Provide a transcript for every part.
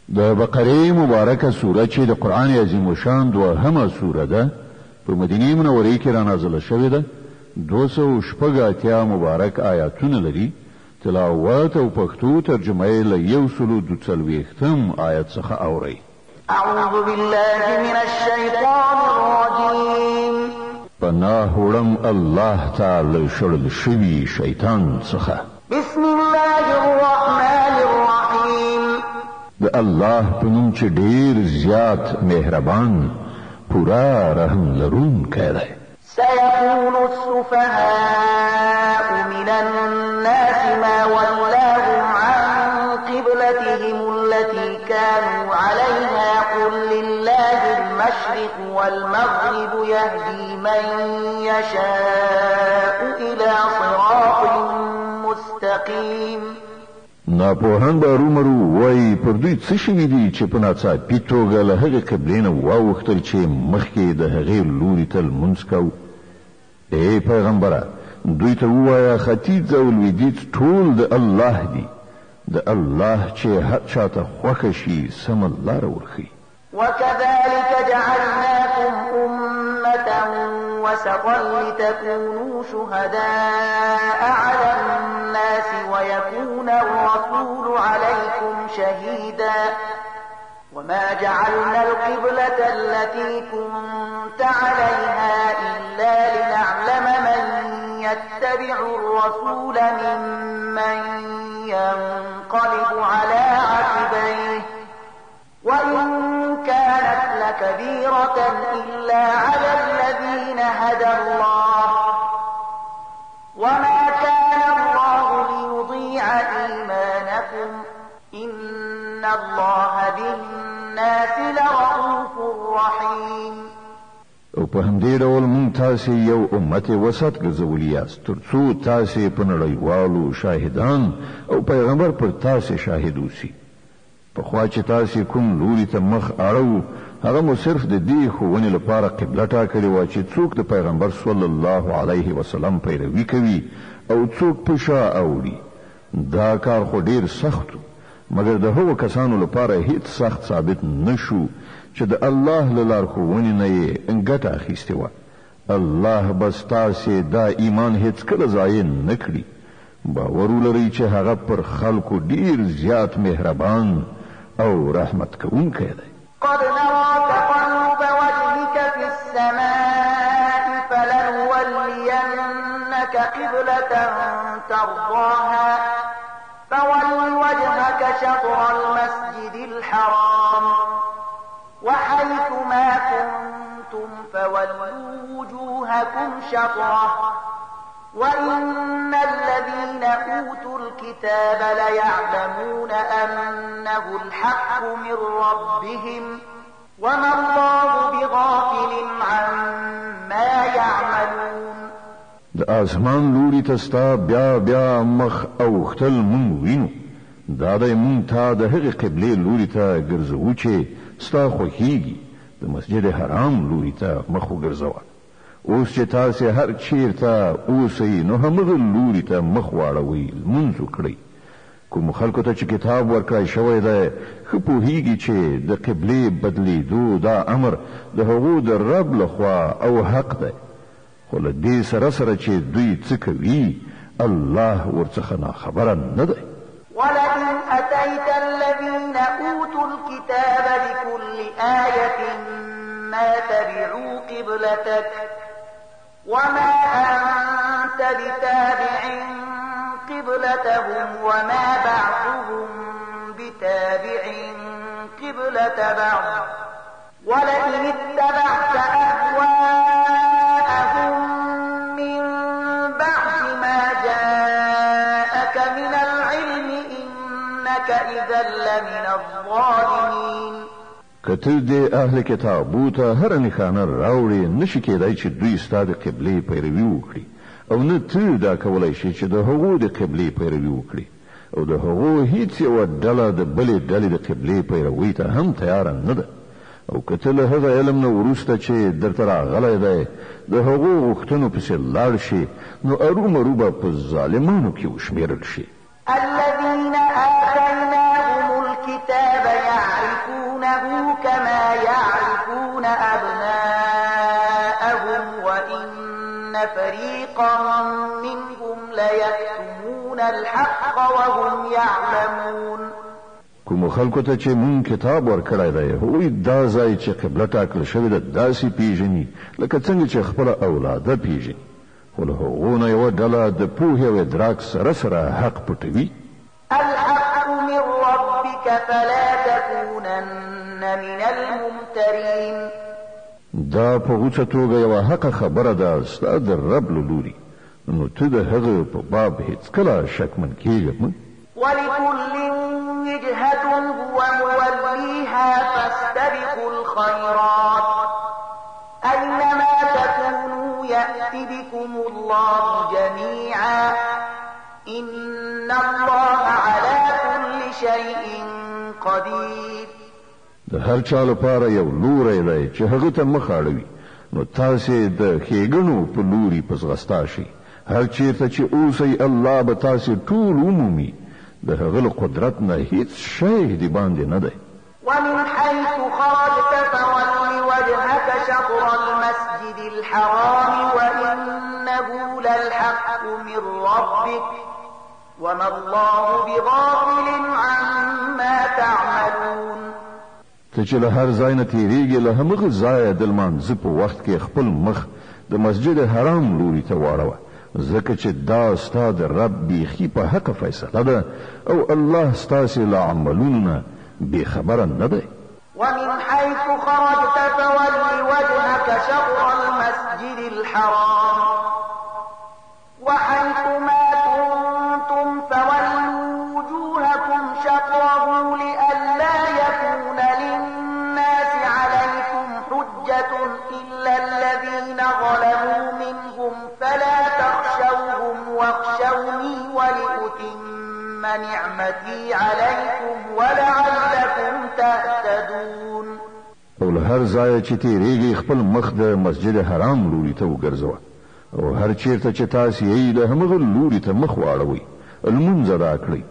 د بقره مبارکه سوره چې د قرآن عظیم الشان دوهمه سوره ده په مدینه منوره کې را نازله شوې ده 280 مبارک آیاتونه لري تلاوت او پښتو ترجمه یې له 142 آیت څخه اوري اعوذ بالله من الشیطان الرجیم پناه وړم الله تعالی شړل شوی شیطان څخه بسم الله الرحمن الرحیم د الله په نوم چې ډیر زیات مهربان پورا رحم لرونکی دی سيقول السفهاء من الناس ما ولاهم عن قبلتهم التي كانوا عليها قل لله المشرق والمغرب يهدي من يشاء إلى صراط مستقيم ناپوهان به رومرو وای پر دوی څه شوي دي چې په ناڅاپي توګه له هغې قبلې نه واوښتل چې مخکې د هغې لوري ته لمونځ کوو ای پیغمبره دوی ته ووایه ختیځ او لویدیځ ټول د الله دي د الله چې هر چاته خوښه شي سمه لاره ورښي وكذلك جعلناكم أمة وسطا لتكونوا شهداء على الناس ويكون الرسول عليكم شهيدا وما جعلنا القبلة التي كنت عليها إلا لنعلم من يتبع الرسول ممن ينقلب على عقبيه وإن كانت لكبيرة إلا على الذين هدى الله وما كان الله ليضيع إيمانكم إن الله بالناس لرؤوف رحيم او په همدې ډول مونږ تاسې یو امت وسط ګرځولي یاست تر څو تاسې په نړیوالو شاهدان او پیغمبر پر تاسې شاهد اوسي پخوا چې تاسې کوم لوري ته مخ اړوو هغه مو صرف د دې ښوونې لپاره قبله ټاکلې وه چې څوک د پیغمبر صلی الله علیه وسلم پیروي کوي او څوک په شا اوړي دا کار خو ډیر سخت مګر د هغو کسانو لپاره هیڅ سخت ثابت نشو چې د الله له لارښوونې نه یې ګټه اخیستې وه الله بس تاسې دا ایمان هیڅکله ضایع نه کړي باور ولرئ چې هغه پر خلکو ډیر زیات مهربان او رحمت کوونکی دی قد نرى تقلب وجهك في السماء فلنولينك قبلة ترضاها فول وجهك شطر المسجد الحرام وحيث ما كنتم فولوا وجوهكم شطره وإن الذين أوتوا الكتاب ليعلمون أنه الحق من ربهم وما الله بغافل عما يعملون د آسمان لوري ته ستا بیا مخ اوښتل مونږ وینو دا دی مونږ ته د هغې قبلې لوري ته ګرځوو چې ستا خوښیږي د مسجد حرام لوري ته مخ وګرځوه اوس چې تاسې هر چیرته اوسئ نو همغه لوري ته مخ واړوئ لمونځ وکړئ کوم خلکو ته چې کتاب ورکړی شوی دی ښه پوهیږي چې د قبلې بدلیدو دا امر د هغو د رب لخوا او حق دی خو له دې سره چې دوی څه کوي الله ورڅخه ناخبره نه دی ولئن أتيت الذين أوتوا الكتاب بكل آية ما تبعوا قبلتك وما أنت بتابع قبلتهم وما بعضهم بتابع قبلة بعض ولئن اتبعت أهواءهم من بعد ما جاءك من العلم إنك إذا لمن الظالمين کته د اهل کتابو ته هر نښانه راوړي نشي کېدای چې دوی ستا د قبلې پیروي وکړي او نه ته دا کولی شي چې د هغو د قبلې پیروي وکړي او د هغو هیڅ یوه ډله د بلې ډلې د قبلې پیروي ته هم تیاره نه ده او کته له هغه علم نه وروسته چې درته راغلی دی د هغو غوښتنو پسې لاړ شي نو ارومرو به په ظالمانو کې وشمېرل شي الذين آتيناهم الكتاب يعلمون يعرفونه كما يعرفون أبناءهم وإن فريقا منهم ليكتمون الحق وهم يعلمون. کوم خلکو ته چې مون کتاب ورکړی دی هغوی دا ځای چې قبله ټاکل شوې ده داسې پیژني لکه څنګه چې خپله اولاده پیژني، خو له هغو نه یوه ډله د پوهې او ادراک سره سره حق پټوي. الحق من ربك فلا تكونن من الممترين. دا په غوڅه توګه یوه حقه خبره ده ستا د رب له لوري، نو ته د هغه په باب هیڅکله شکمن کېږه مه. ولكل وجهة هو موليها فاستبقوا الخيرات أينما تكونوا يأت بكم الله جميعا إن الله على كل شيء قدير. د هر چا لپاره یو لوری دی چې هغه ته مخ اړوي، نو تاسې د ښېګڼو په لوري په ځغستا شئ. هر چېرته چې اوسئ الله به تاسې ټول ومومي، د هغه له قدرت نه هیڅ شی د باندې نه دی. ومن حيث خرجت فول وجهك شطر المسجد الحرام وإنه للحق من ربك وما الله بغافل عما تعملون. ته چې له هر ځای نه تېرېږې له همغه ځایه د لمانځه په وخت کې خپل مخ د مسجد حرام لوري ته واړوه، ځکه چې دا ستا د رب بیخي په حق فیصله ده او الله ستاسې له عملونو نه بېخبره نه دی. ومن حيث خرجت فول وجهك شطر المسجد الحرام وحيث ما كنتم فولوا وجوهكم شطره لئلا يكون للناس عليكم حجة إلا الذين ظلموا منهم فلا تخشوهم واخشوني ولأتم نعمتي عليكم ولعلكم تهتدون. او له هر ځایه چې تېرېږئ خپل مخ د مسجد حرام لوري ته وګرځوه، او هر چیرته چې تاسې یې د همغه لوري ته مخ واړوئ لمونځ ادا کړئ،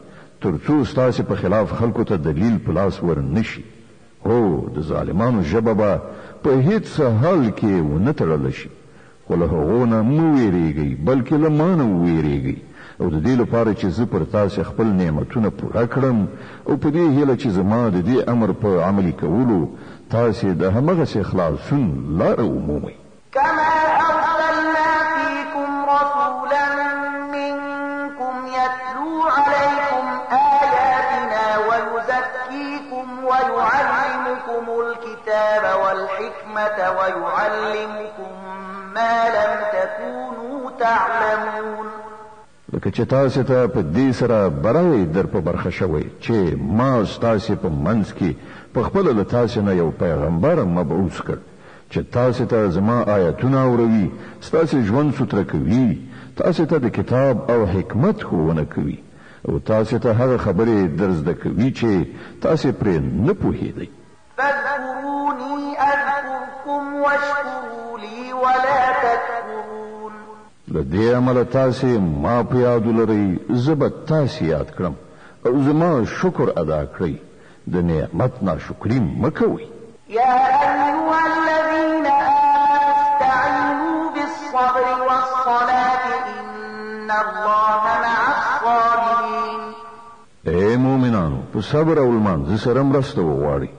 تر څو ستاسې په خلاف خلکو ته دلیل په لاس ور نه شي. هو د ظالمانو ژبه به په هیڅ حال کې ونه تړله شي، خو له هغو نه مه ویرېږئ بلکې له ما نه وویرېږئ، او د دې لپاره چې زه پر تاسې خپل نعمتونه پوره کړم او په دې هیله چې زما د دې امر په عملي کولو تاسې د همغسې خلاصون لاره ومومئ. كما أرسلنا فيكم رسولا منكم يتلو عليكم آياتنا ويزكيكم ويعلمكم الكتاب والحكمة ويعلمكم ما لم تكونوا تعلمون. لکه چې تاسې ته په دې سره برای در په برخه شوی چې ما ستاسې په منځ کې په خپله له تاسې نه یو پیغمبر مبعوث کړ چې تاسې ته زما آیتونه اوروي، ستاسې ژوند سوتره کوي، تاسې ته د کتاب او حکمت ښوونه کوي او تاسې ته هغه خبرې در زده کوي چې تاسې پرې نه پوهېدئ. فاذكروني أذكركم واشكروا لي ولا تكفرون. له دې عمله تاسې ما په یاد ولرئ، زه به تاسې یاد کړم او زما شکر ادا کړئ، د نعمت ناشکري مه کوئ. يا أيها الذين آمنوا استعينوا بالصبر والصلاة إن الله مع الصابرين. اے مومنانو په صبر او لمانځه سره مرسته وغواړئ،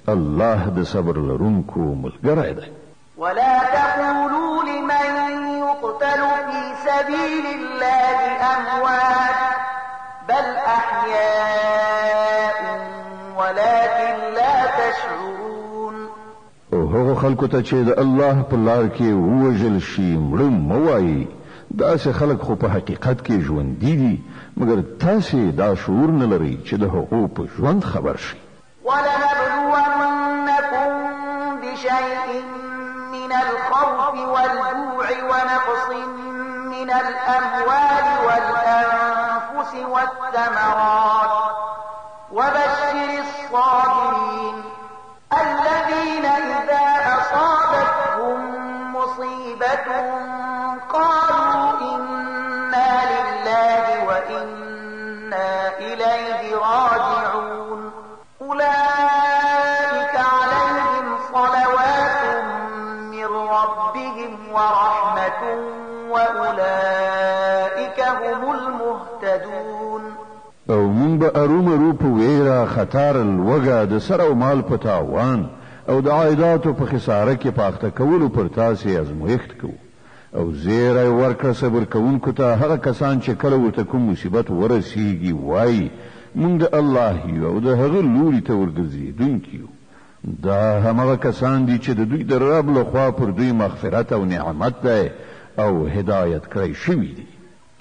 الله د صبر لرونکو ملګری دی. ولا تقولوا لمن يقتل في سبيل الله أموات بل أحياء ولكن لا تشعرون. او هغه خلکو ته چې د الله په لار کې ووژل شي مړه مه وایئ، داسې خلک خو په حقیقت کې ژوندي دي، مګر تاسې دا شعور نه لرئ چې د هغو په ژوند خبر شئ. ولنبلونكم بشيء من الخوف والجوع ونقص من الأموال والأنفس والثمرات وبشر الصابرين الذين إذا أصابتهم مصيبة قالوا إنا لله وإنا إليه راجعون. أولئك وأولئك هم المهتدون. او مونږ به ارومرو په ویره خطر الوګه د سر او مال په تاوان او د عایداتو په خساره کې پاخته کولو پر تاسې ازمویښت کوو او زیری ورکړه صبر کوونکو ته هغه کسان چې کله ورته کوم مصیبت ورسیږي وایي مونږ د الله یو او د هغه لوري ته ورګرځېدونکي یو. دا همغه کسان دي چې د دوی د رب لخوا پر دوی مغفرت او نعمت دی او هدایت کړی شوي دي.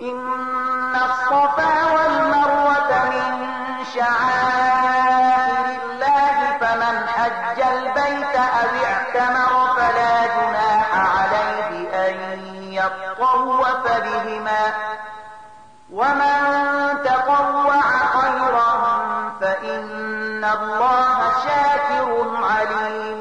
إن الصفا والمروة من شعائر الله فمن حج البيت أو اعتمر فلا جناح عليه أن يطوف بهما ومن تطوع خيرا فإن الله شاكر عليم.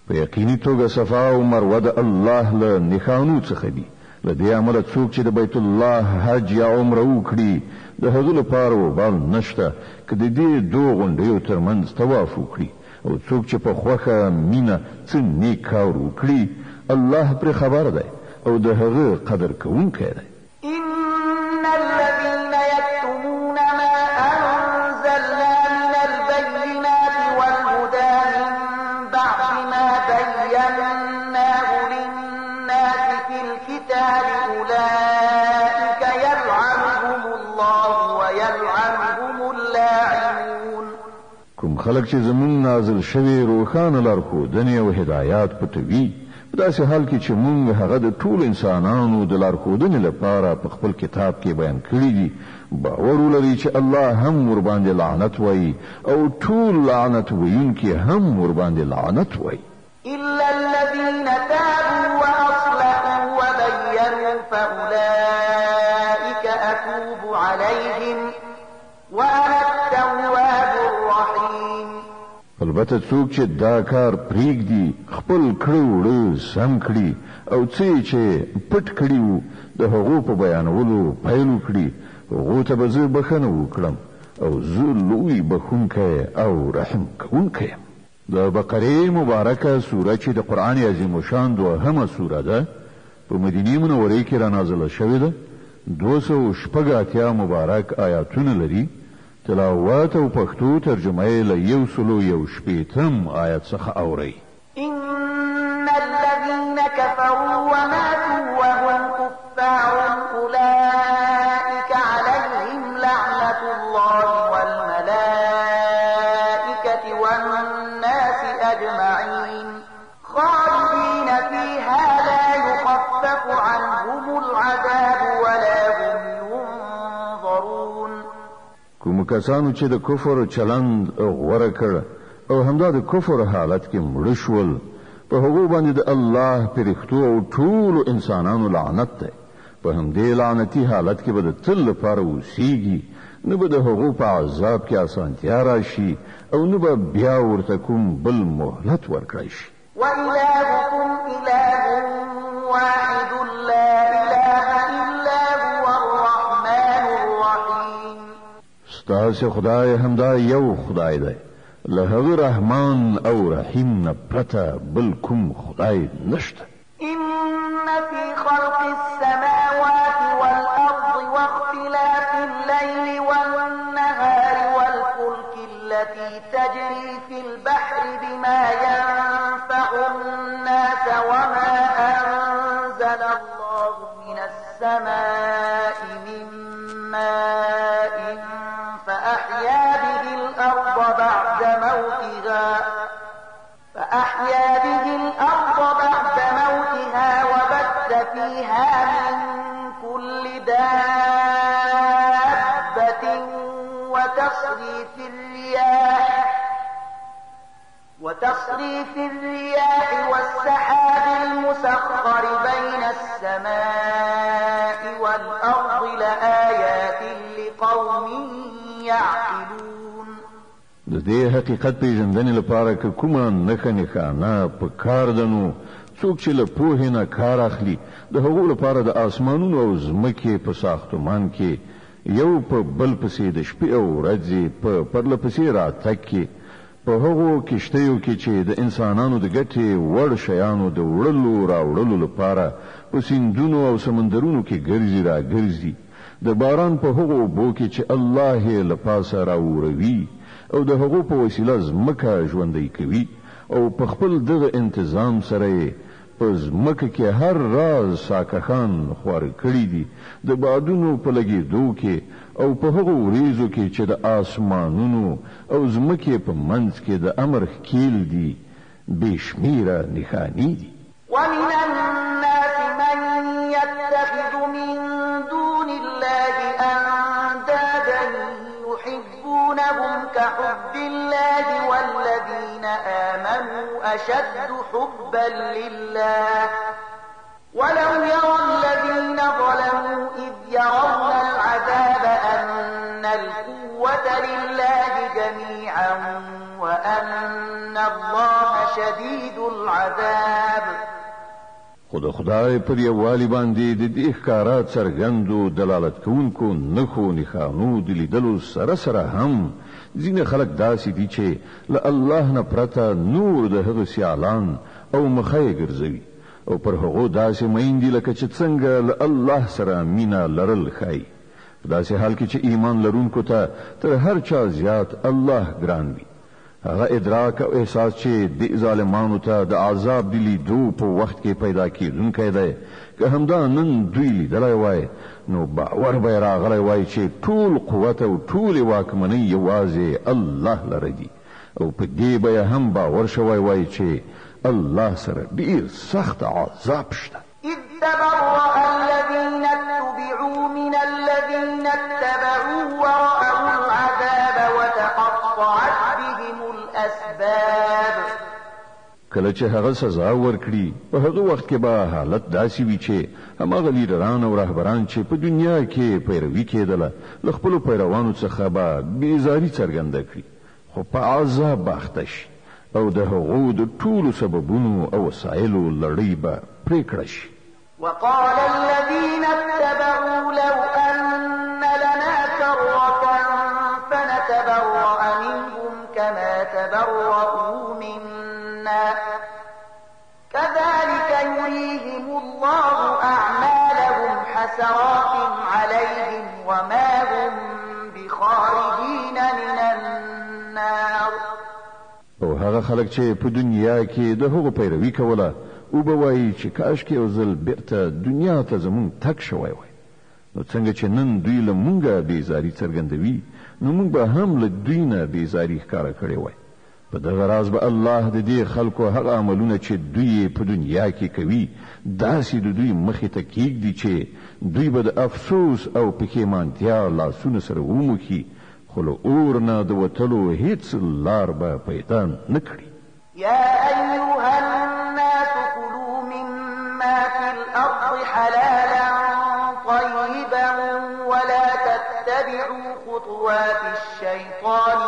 په یقیني توګه صفا او مروه د الله له نښانو څخه دي. له دې امله څوک چې د بیت الله حج یا عمره وکړي د هغه لپاره وبال نشته که د دې دوه غونډیو ترمنځ طواف وکړي او څوک چې په خوښه مینه څه نیک کار وکړي الله پرې خبر دی او د هغه قدر کوونکی دی. إن الذين يكتمون ما أنزلنا من البينات والهدى من بعد ما بيناه للناس في الكتاب أولئك يلعنهم الله ويلعنهم اللاعنون. کوم خلک چې زمون نازل شوی روښانه لارښودنې او هدایات پټوي په داسې حال کې چې مونږ هغه د ټول انسانانو د لارښودنې لپاره په خپل کتاب کې بیان کړی دي باور ولري چې الله هم ورباندې لعنت وایي او ټول لعنت ویونکي هم ورباندې لعنت وایي. إلا الذين تابوا وأصلحوا وبينوا فأولئك أتوب عليهم وأنا التواب الرحيم. البته څوک چې دا کار پریږدي خپل کړه وړه سم کړي او څه چې پټ کړي وو د هغو په بیانولو پیل وکړي هغو ته به زه بخښنه وکړم او زه لوی بخښونکی او رحم کوونکی یم. د بقره مبارکه سوره چې د قرآن عظیم شان دوهمه سوره ده په مدینه منوره کې را نازله شوې ده 280 مبارک آیاتونه لري. تلاوت او پښتو ترجمه یې له 118 آیت څخه اوري. إن الذين كفروا وماتوا وهم كفار أولئك عليهم لعنة الله والملائكة والناس أجمعين خالدين فيها لا يخفف عنهم العذاب ولا هم ينظرون. کوم کسانو چې د کفر چلند غوره کړ او همدا د کفر حالت کې مړ شول په هغه باندې د الله پرښتو او ټول انسانانو لعنت دی. په همدې لعنتي حالت کې به د تل لپاره اوسیږي نه به د هغو په عذاب کې اسانتیا راشي او نه به بیا ورته کوم بل مهلت ورکړی شي. وإلهكم إله واحد لا إله إلا هو الرحمن الرحيم. ستاسو خدای همدا یو خدای دی له هغه رحمان او رحیم نه پرته بل کوم خدای نشته. إن في خلق السماوات والأرض واختلاف الليل والنهار والفلك التي تجري في البحر بما ينفع الناس وما أنزل الله من السماء من ماء فأحيا به الأرض بعد موتها وبث فيها من كل دابة وتصريف الرياح والسحاب المسخر بين السماء والأرض لآيات لقوم يعقلون. د دې حقیقت پیژندنې لپاره که کومه نښانه په کار دنو څوک چې له پوهې نه کار اخلي د هغو لپاره د آسمانونو او ځمکې په ساختمان کې یو په بل پسې د شپې او ورځې په پرله پسې راتګ کې په هغو کشتیو کې چې د انسانانو د ګټې وړ شیانو د وړلو راوړلو لپاره په سیندونو او سمندرونو کې ګرځي را ګرځي، د باران په هغو اوبو کې چې الله یې له پاسه راوروي او د هغو په وسیله ځمکه ژوندی کوي، او په خپل دغه انتظام سره یې په ځمکه کې هر راز ساکخان خوار کړي دي، د بادونو په لګېدو کې او په هغو وریځو کې چې د آسمانونو او ځمکې په منځ کې د امر ښکیل دي، بې شمیره نښانې دي. ومن الناس من يتخذ من دون الله أندادا يحبونهم كحب الله والذين آمنوا أشد حبا لله ولو يرى الذين ظلموا إذ يرون العذاب أن القوة لله جميعا وأن الله شديد العذاب. خود خدای پر یووالي باندې د دې ښکارات څرګندو دلالت کوونکو نښو نښانو د لیدلو سره سره هم ځینې خلک داسې دي چې له الله نه پرته نور د هغه سیالان او مخه ګرځوي او پر هغو داسې میندې لکه چې څنګه له الله سره مینا لرل ښایي. په داسې حال کې چې ایمان لرونکو ته تر هر چا زیات الله ګران وي. هغه ادراک او احساس چې د ظالمانو ته د عذاب دی لیدو په وخت کې پیدا کیدونکی دی، که همدا نن دوی لیدلی وای نو باور به راغلی وای چې ټول قوت او ټول واکمنۍ یوازې الله لره دي، او په دې به هم باور شوی وای چې الله سره ډیر سخت عذاب شته. إذ تبرأ الذين اتبعوا من الذين اتبعوا ورأوا العذاب وتقطعت بهم الأسباب. کله چې هغه سزا ورکړي په هغه وخت کې به حالت داسې وي چې هماغه لیډران او رهبران چې په دنیا کې پیروي کېدله له خپلو پیروانو څخه به بیزاري څرګنده کړي، خو په عذاب به اخته شي او د هغو د ټولو سببونو او وسایلو لړۍ به پرېکړه شي. وقال الذين اتبعوا لو أن لنا كرة فنتبرأ منهم كما تبرؤوا منا كذلك يريهم الله أعمالهم حسرات عليهم وما هم بخارجين من النار. او هغه خلک چې په دنیا کې د هغو پیروي کوله او به وایي چې کاش کې یو ځل بیرته دنیا ته زمونږ تګ شوی وای، نو څنګه چې نن دوی له مونږه بیزاري څرګندوي نو مونږ به هم له دوی نه بیزاري ښکاره کړې وای. په دغه راز به الله د دې خلکو هغه عملونه چې دوی په دنیا کې کوي داسې د دوی مخې ته کېږدي چې دوی به د افسوس او پښیمانتیا لاسونه سره وموښي، خو له اور نه د وتلو هیڅ لار به پیدا نه کړي. يا أيها الناس كلوا مما في الأرض حلالا طيبا ولا تتبعوا خطوات الشيطان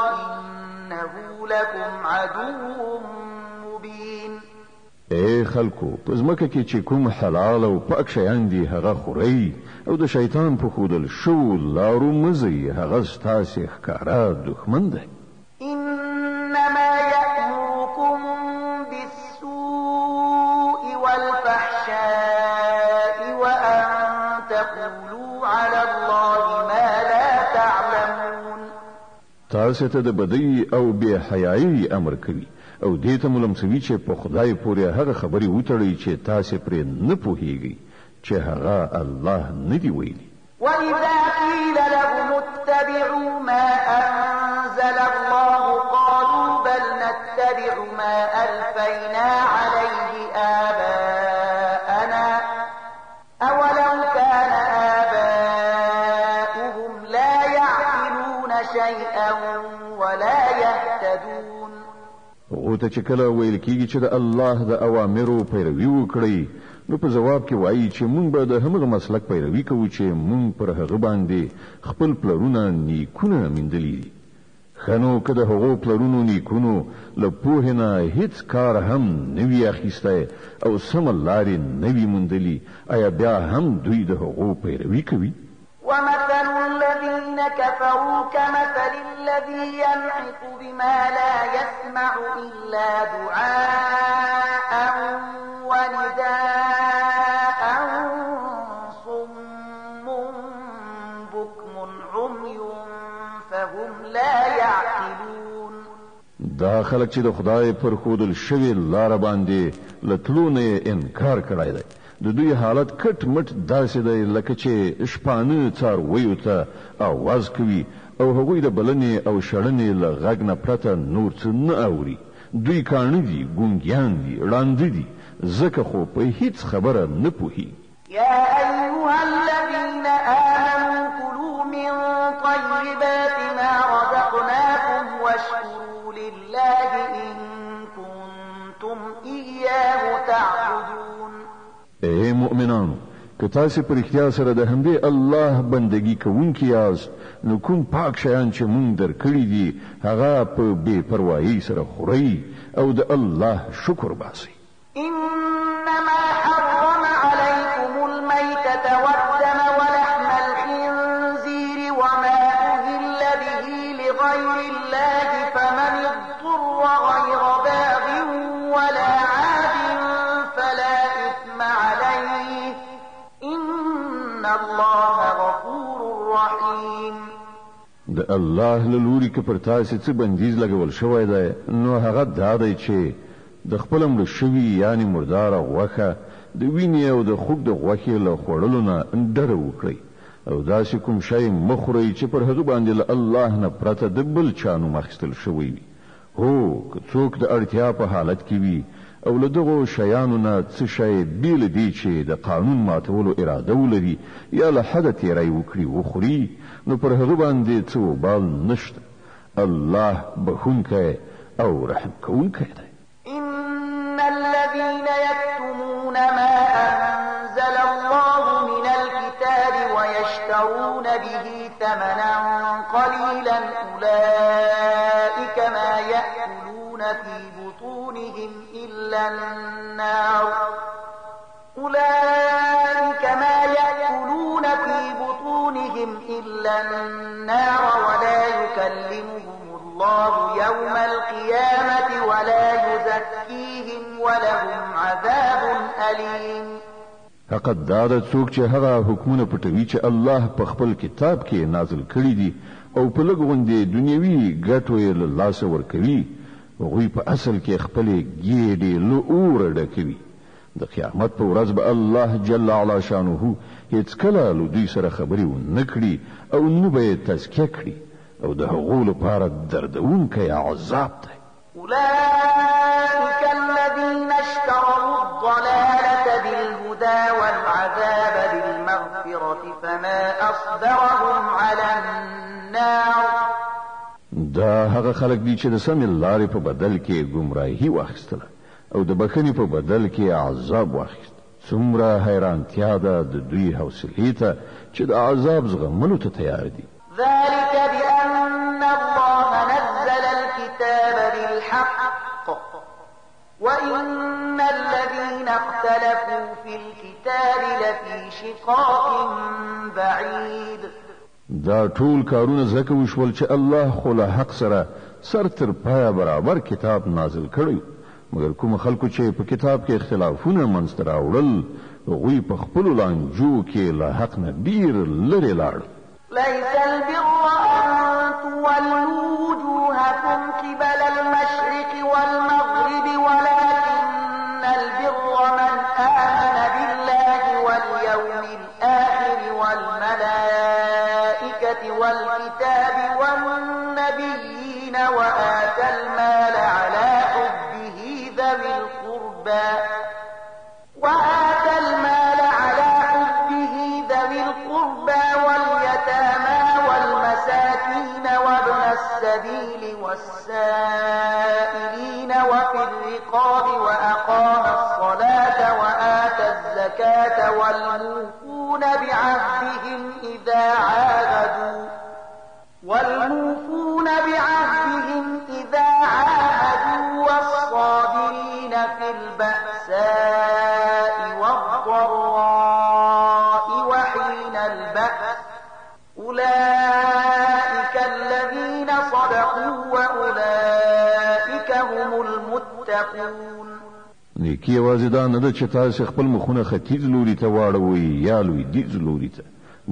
إنه لكم عدو مبين. اے خلکو په ځمکه کې چې کوم حلال او پاک شیان دي هغه خورئ او د شیطان په ښودل شو لارو مزئ هغه ستاسې ښکاره دښمن دی. إنما يأمركم بالسوء والفحشاء وأن تقولوا على الله ما لا تعلمون. تاسو ته د بدی او بے حیايي امر کوي او دې ته ملمسوي چې په خدای پورې هغه خبرې وتړي چې تاسو پرې نه پوهیږئ چې هغه الله نه دی ویلي. وإذا قيل لهم اتبعوا ما أنزل الله قالوا بل نتبع ما ألفينا عليه آباءنا أولو كان آباؤهم لا يعقلون شيئا ولا يهتدون. او ته چې کله ویل کېږي چې د الله د اوامرو پیروي وکړئ نو په جواب کې وایي چې مونږ به د همغه مسلک پیروي کوو چې مونږ پر هغه باندې خپل پلرونه نیکونه میندلي دي. ښه نو که د هغو پلرونو نیکونو له پوهې نه هیڅ کار هم نه وي اخیستی او سمه لارې نه وي موندلي، آیا بیا هم دوی د هغو پیروي کوي؟ ومثل الذين كفروا كمثل الذي ينعق بما لا يسمع إلا دعاء ونداء صم بكم عمي فهم لا يعقلون. دا خلک چې د خدای پر خودل شوی لار باندې لټلونه انکار کړای دی، د دوی حالت کټ مټ داسې دی لکه چې شپانه څارویو ته आवाज کوي او هغوی د بلنې او شړنې له غږ نه پرته نور څه نه اوري. دوی کاڼه دي، ګونګیان دي، ړانده دي، ځکه خو په هیڅ خبره نه پوهیږي. يا أيها الذين آمنوا كلوا من طيبات ما رزقناكم واشكروا لله إن كنتم إياه تعبدون. اے مؤمنانو، که تاسو پر اختیار سره د همدې الله بندگی کوونکي یاست، نو کوم پاک شیان چې مونږ درکړي دي هغه په بې پروايي سره خورئ او د الله شکر باسئ. إنما حرم عليكم الميتة والدم ولحم الخنزير وما أهل به لغير الله فمن اضطر غير باغ ولا عاد فلا إثم عليه إن الله غفور رحيم. د الله له لوري که پر تاسو څه بندیز لګول شوی دی نو هغه دا دی چې د خپل مړ شوي یعنی مردار غوښه د وینې او د خوږ د غوښې له خوړلو نه ډډه وکړئ او داسې کوم شی مه خورئ چې پر هغه باندې له الله نه پرته د بل چا نوم اخیستل شوی وي. هو که څوک د اړتیا په حالت کې وي او له دغو شیانو نه څه شی بیل دی چې د قانون ماتولو اراده ولري یا له حده تیری وکړي وخوري نو پر هغه باندې څه وبال نشته. الله بخونکی او رحم کوونکی دی. إن الذين يكتمون ما أنزل الله من الكتاب ويشترون به ثمنا قليلا أولئك ما يأكلون في بطونهم إلا النار ولا يكلمهم الله يوم القيامة ولا يزكيهم ولهم عذاب أليم. حقیقت دا د څوک چې هغه حکمونه پټوي چې الله په خپل کتاب کې نازل کړي دي او په لږ غوندې دنیوي ګټو یې له لاسه ورکوي، هغوی په اصل کې خپلې ګېډې له اوره ډکوي. د قیامت په ورځ به الله جل علا شانه هیڅ کله له دوی سره خبرې ونه کړي او نه به یې تزکیه کړي او د هغو لپاره دردونکی عذاب دی. أولئك الذين اشتروا الضلالة بالهدى والعذاب بالمغفرة فما أصبرهم على النار. دا هغه خلک دي چې د سمې لارې په بدل کې ګمراهي واخیستله او د بخښنې په بدل کې عذاب واخیست. څومره حیرانتیا ده د دوی حوصلې ته چې د عذاب زغملو ته تیار دي. ذلك بأن الله نزل الكتاب بالحق وإن الذين اختلفوا في الكتاب لفي شقاق بعيد. دا ټول کارونه ځکه وشول چې الله خو له حق سره سر تر پایه برابر کتاب نازل کړی، مګر کوم خلکو چې په کتاب کې اختلافونه منځته راوړل هغوی په خپلو لانجو کې له حق نه ډیر لرې لاړل. ليس البر أن تولوا وجوهكم قبل المشرق والمغرب ولكن البر من آمن بالله واليوم الآخر والملائكة والكتاب والنبيين وآتى المال على حبه ذوي القربى واليتامى والمساكين وابن السبيل والسائلين وفي الرقاب وأقام الصلاة وآتى الزكاة والموفون بعهدهم إذا عاهدوا والصابرين في البأساء والضراء وحين البأس هم المتقون. نیکی یوازې دا نه ده چې تاسې خپل مخونه ختیځ لوري ته واړوئ یا لویدیځ لوري ته،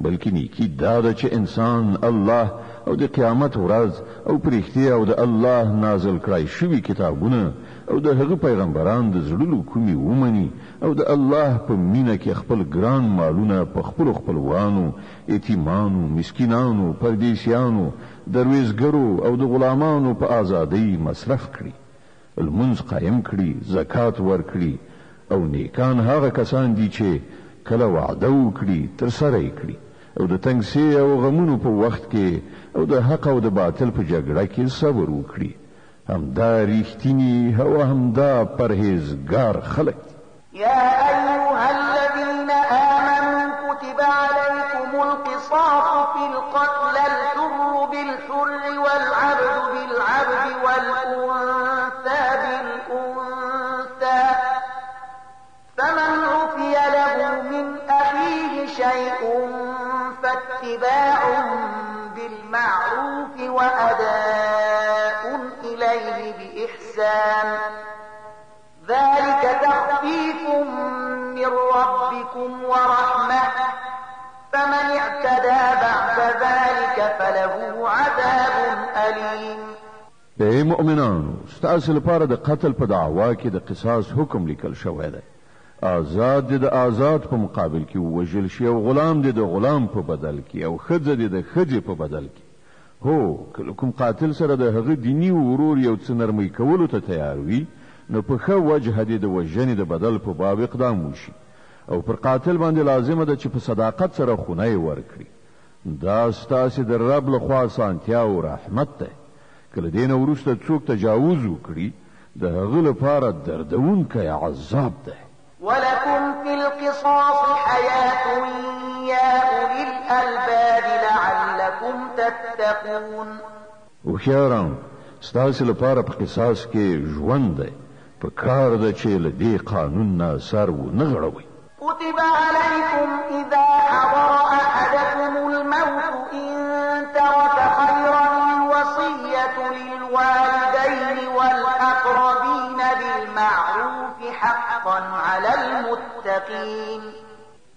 بلکې نیکی دا ده چې انسان الله او د قیامت ورځ او پرښتې او د الله نازل کړای شوي کتابونه او د هغه پیغمبران د زړونو کومې ومني او د الله په مینه کې خپل ګران مالونه په خپلو خپلوانو، یتیمانو، مسکینانو، پردیسیانو، درویزګرو او د غلامانو په ازادۍ مصرف کړي، لمونځ قایم کړي، زکات ورکړي، او نیکان هغه کسان دي چې کله وعده وکړي ترسره یې کړي، او د تنګسي او غمونو په وخت کې او د حق او د باطل په جګړه کې صبر وکړي. همدا ریښتینی او همدا پرهیزګار خلک. يا أيها الذين آمنوا كتب عليكم القصاص في القتلى، الحر بالحر والعبد بالعبد والأنثى بالأنثى، فمن عفي له من أخيه شيء فاتباع بالمعروف وأداء إليه بإحسان، ذلك تخفيف من ربكم ورحمة، فمن اعتدى بعد ذلك فله عذاب أليم. اے مؤمنانو، ستاسو لپاره د قتل په دعوا کې د قصاص حکم لیکل شوی دی. آزاد د آزاد په مقابل کې وژل شي او غلام د غلام په بدل کې او ښځه د ښځې په بدل کې. هو کله کوم قاتل سره د هغه دینی ورور یو څه نرمۍ کولو ته تیار وي، نو په ښه وجه د وژنې د بدل په باب اقدام وشي، او پر قاتل باندې لازمه ده چې په صداقت سره خونه یې ورکړي. دا ستاسې د رب لخوا سانتیا او رحمت دی. کله دې نه وروسته څوک تجاوز وکړي، د هغه لپاره دردونکی عذاب دی. ولكم في القصاص حياة يا أولي الألباب لعلكم تتقون. وخياران ستاسو لپاره په قصاص کې ژوند دی، په کار ده چې له دې قانون نه سر ونه غړوئ. كتب عليكم إذا حضر أحدكم الموت إن ترك خيرا الوصية للوالدين والأقربين بالمعروف حقا على المتقين.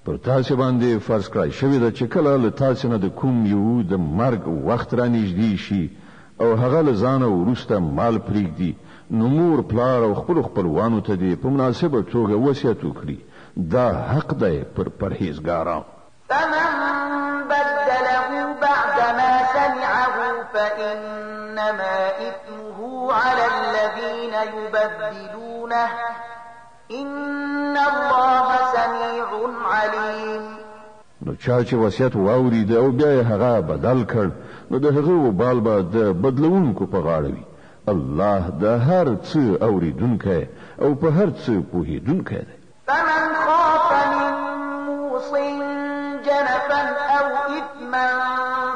پر تاسو باندې فرض کړی شوی ده چې کله له تاسو نه د کوم یو د مرګ وخت را نږدې شي او هغه له ځانه وروسته مال پرېږدي، نو مور پلار او خپل خپلوانو ته دې په مناسبه توګه وصیت وکړي. دا حق دی پر پرهیزګارانو. فمن بدله بعدما سمعه فإنما إثمه على الذين يبدلونه إن الله سميع عليم. نو چا چې وصیت واورید او بیا یې هغه بدل کړ، نو د هغه وبال به د بدلونکو په غاړه وي. الله د هر څه اوریدونکی او په هر څه پوهیدونکی دی. فمن خاف من موص جنفا أو إثما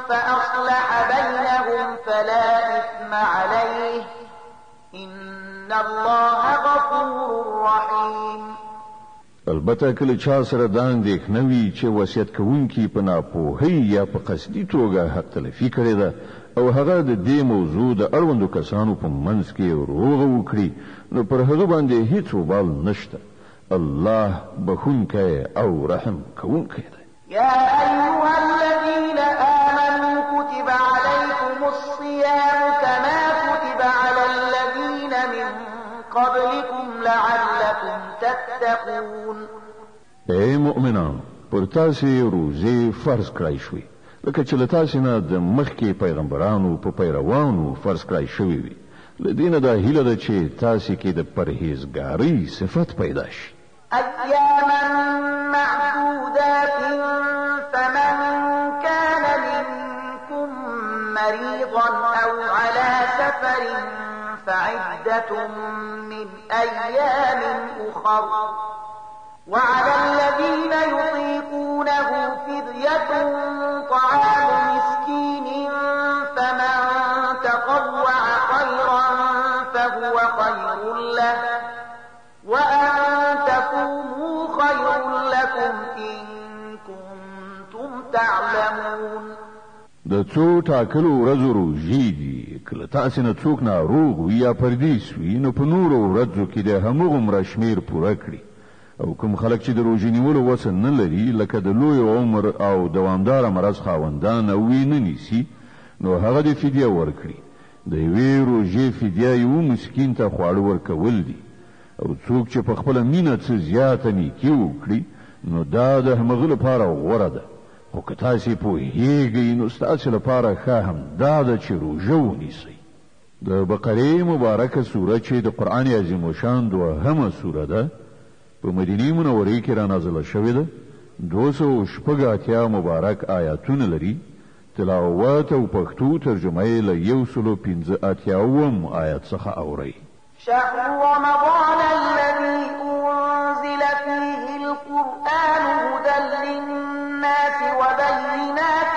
فأصلح بينهم فلا إثم عليه إن الله غفور رحيم. البته کله چا سره دا اندېښنه وي چې وصیت کوونکی په ناپوهۍ یا په قصدي توګه حق تلفي کړې ده او هغه د دې موضوع د اړوندو کسانو په منځ کې روغه وکړي، نو پر هغه باندې هیڅ وبال نشته. الله بخونکی او رحم کوونکی دی. يا أيها الذين آمنوا كتب عليكم الصيام كما كتب على الذين من قبلكم لعلكم تتقون. اے مؤمنان، پر تاسو روزه فرض کړای شوی لکه چې له تاسو نه د مخکې پیغمبرانو په پیروانو فرض کړای شوی وي. له دې نه دا هیله ده چې تاسو کې د پرهیزګارۍ صفت پیدا شي. أياما معدودات فمن كان منكم مريضا أو على سفر فعدة من أيام أخر، وعلى الذين يطيقونه فدية طعام مسكين، فمن تطوع خيرا فهو خير له، وأن تصوموا خير لكم إن كنتم تعلمون. د څو ټاکلو ورځو روژې دي کله تاسې نه څوک ناروغ وي یا پردیس وي نو په نورو ورځو کې د همغومره شمېر پوره کړي او کوم خلک چې د روژې نیولو وس نه لري لکه د لوی عمر او دوامداره مرض خاوندان او یې نه نیسي نو هغه د فدیه ورکړي د یوې روژې فدیه یو مسکین ته خواړه ورکول دي او څوک چې په خپله مینه څه زیاته نیکي وکړي نو دا د همغه لپاره غوره ده خو که تاسې پوهیږئ نو ستاسې لپاره ښه همدا ده چې روژه ونیسئ د بقرې مبارکه سوره چې د قرآن عظیم الشان دوهمه سوره ده په مدینې منورې کې را نازله شوې ده 286 مبارک آیاتونه لري تلاوت او پښتو ترجمه یې له 185 آیات څخه اورئ شهر رمضان الذي أنزل فيه القرآن هدى للناس وبينات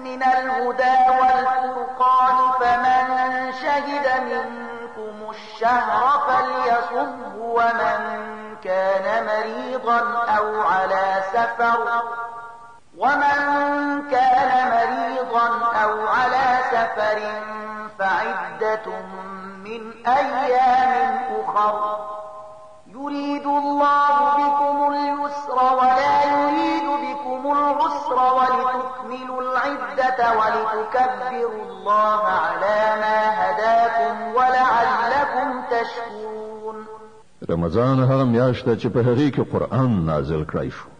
من الهدى والفرقان فمن شهد منكم الشهر فليصمه ومن كان مريضا أو على سفر فعدة من أيام أخر يريد الله بكم اليسر ولا يريد بكم العسر ولتكملوا العدة ولتكبروا الله على ما هداكم ولعلكم تشكرون رمضان هغه میاشت چې په هغې کې قرآن نازل کړی شو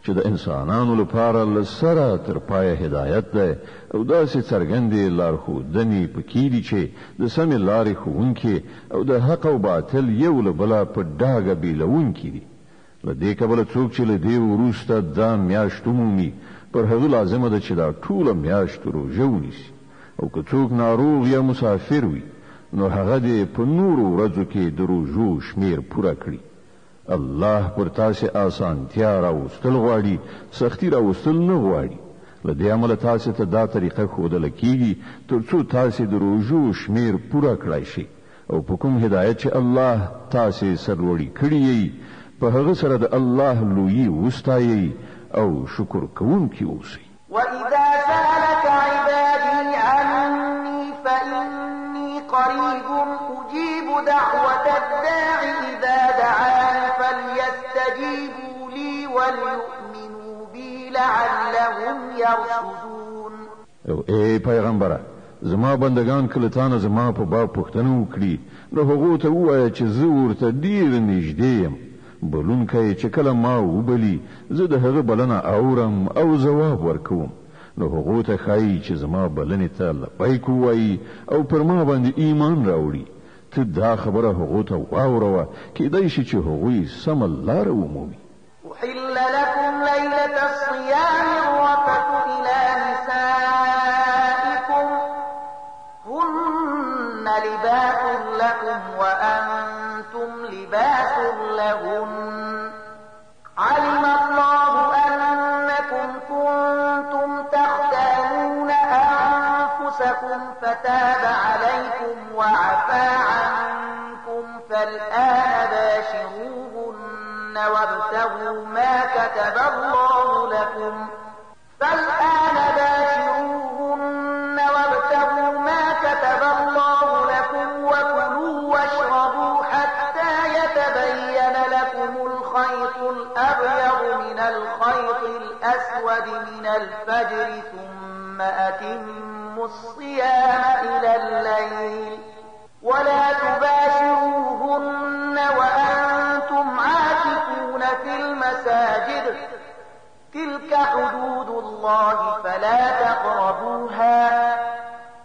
چې د انسانانو لپاره له سره تر پایه هدایت ده او داسې څرګندې لارښودنې پکې دي چې د سمې لارې ښوونکي او د حق او باطل یو له بله په ډاګه بیلونکي دي له دې کبله څوک چې له دې وروسته دا میاشت ومومي پر هغه لازمه ده چې دا ټوله میاشت روژه ونیسي او که څوک ناروغ یا مسافر وي نو هغه دې په نورو ورځو کې د روژو شمېر پوره کړي الله پر تاسې آسانتیا راوستل غواړي سختی راوستل نه غواړي له دې امله تاسې ته دا طریقه ښودله کېږي تر څو تاسې د روژو شمېر پوره کړای شي او په کوم هدایت چې الله تاسې سرلوړي کړي یې په هغه سره د الله لویي وستایئ او شکر کوونکي اوسئ وإذا سألك عبادي عني فإني قريب أجيب دعوة الداع إذا دعاني فليستجيبوا لي وليؤمنوا بي لعلهم يرشدون او ای پیغمبره زما بندگان کله تانه زما په باب پوښتنه وکړي نو هغو ته ووایه چې زه ورته ډېر نږدې یم بلونکی چې کله ما وبلي زه د هغه بلنه اورم او ځواب ورکوم نو هغو ته ښایي چې زما بلنې ته لبیک ووایي او پر ما باندې ایمان راوړي ته دا خبره هغو ته واوروه کیدای شي چې هغوی سمه لاره ومومي أحل لكم ليلة الصيام الرفث إلى نسائكم هن لباس لكم وأنتم لباس لهن علم الله أنكم كنتم تختانون أنفسكم فتاب عليكم وعفى عنكم فالآن باشروهن وابتغوا ما كتب الله لكم وكلوا واشربوا حتى يتبين لكم الخيط الأبيض من الخيط الأسود من الفجر ثم أتموا الصيام إلى الليل ولا تباشروهن وأنتم عاكفون في المساجد تلك حدود الله فلا تقربوها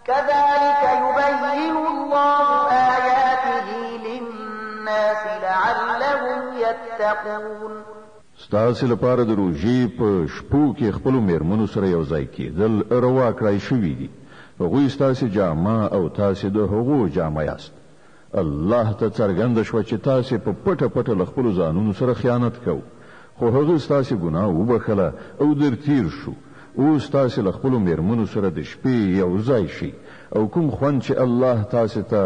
كذلك يبين الله آياته للناس لعلهم يتقون ستاسې لپاره د روژې په شپو کې خپلو مېرمنو سره یو ځای کېدل روا کړای شوي دي هغوی ستاسې جامه او تاسې د هغو جامه یاست الله ته څرګنده شوه چې تاسې په پټه پټه له خپلو ځانونو سره خیانت کوو خو هغه ستاسې ګناه وبخله او در تیر شو اوس تاسې له خپلو مېرمنو سره د شپې یو ځای شي او کوم خوند چې الله تاسې ته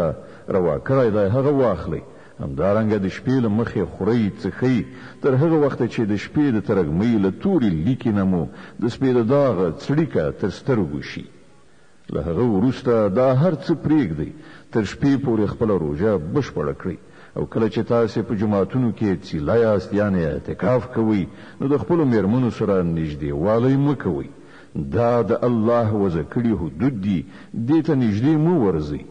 روا کړی دی هغه واخلئ همدارنګه د شپې له مخې خورئ څښئ تر هغه وخته چې د شپې د ترږمۍ له تورې لیکې نه مو د سپېده داغه څړیکه تر سترګو شي له هغه وروسته دا هر څه پرېږدئ تر شپې پورې خپله روژه بشپړه کړئ او کله چې تاسې په جماعتونو کې څیله یاست یعنې اعتکاف کوئ نو د خپلو میرمنو سره نږدېوالی مه کوئ دا د الله وضع کړي حدود دي دې ته نږدې مه ورځئ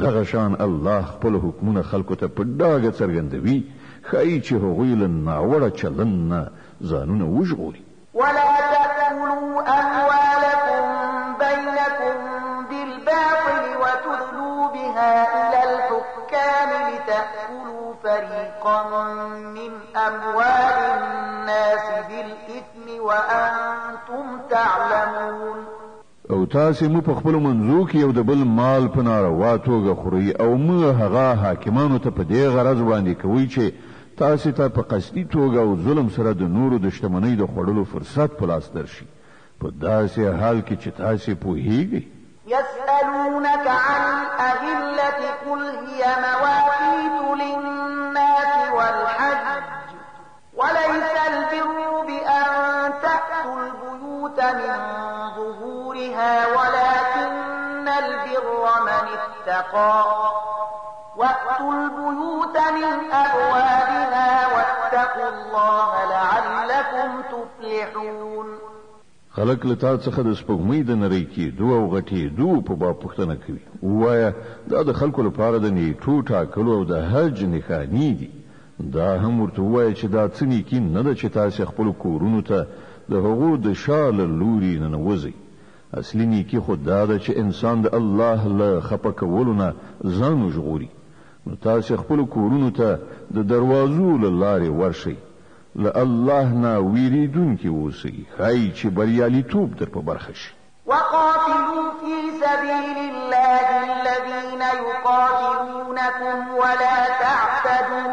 دغه شان الله خپل حکمونه خلکو ته په ډاګه څرګندوي ښایي چې هغوی له ناوړه چلند نه ځانونه وژغوري ولا تأكلوا أموالكم بينكم بالباطل وتدلوا بها إلى الحكام لتأكلوا فريقا من أموال الناس بالإثم وأنتم تعلمون او تاسې مو په خپلو منځو کې یو د بل مال په ناروا توګه خورئ او مه هغه حاکمانو ته په دې غرض وړاندې کوئ چې تاسې ته په قصدي توګه او ظلم سره د نورو د شتمنۍ د خوړلو فرصت په لاس درشي په داسې حال کې چې تاسې پوهیږئ يسألونك عن الأهلة قل هي مواقيت للناس والحج وليس البر بأن تأتوا البيوت من ظهورها ولكن البر من اتقى وأتوا البيوت من أبوابها واتقوا الله لعلكم تفلحون خلق له تا څخه د سپوږمۍ د نری کېدو او غټېدو په باب پوښتنه کوي ووایه دا د خلکو لپاره د نیټو ټاکلو او د حج نښانې دي دا هم ورته ووایه چې دا څه نیکي نه ده چې تاسې خپلو کورونو ته د هغو د شا له لوري ننوځئ اصلي نیکي خو دا ده چې انسان د الله له خفه کولو نه ځان وژغوري نو تاسې خپلو کورونو ته د دروازو له لارې ورشئ له الله نه ویریدونکي اوسئ ښایي چې بریالیتوب در په برخه شي وقاتلوا في سبيل الله الذين يقاتلونكم ولا تعتدوا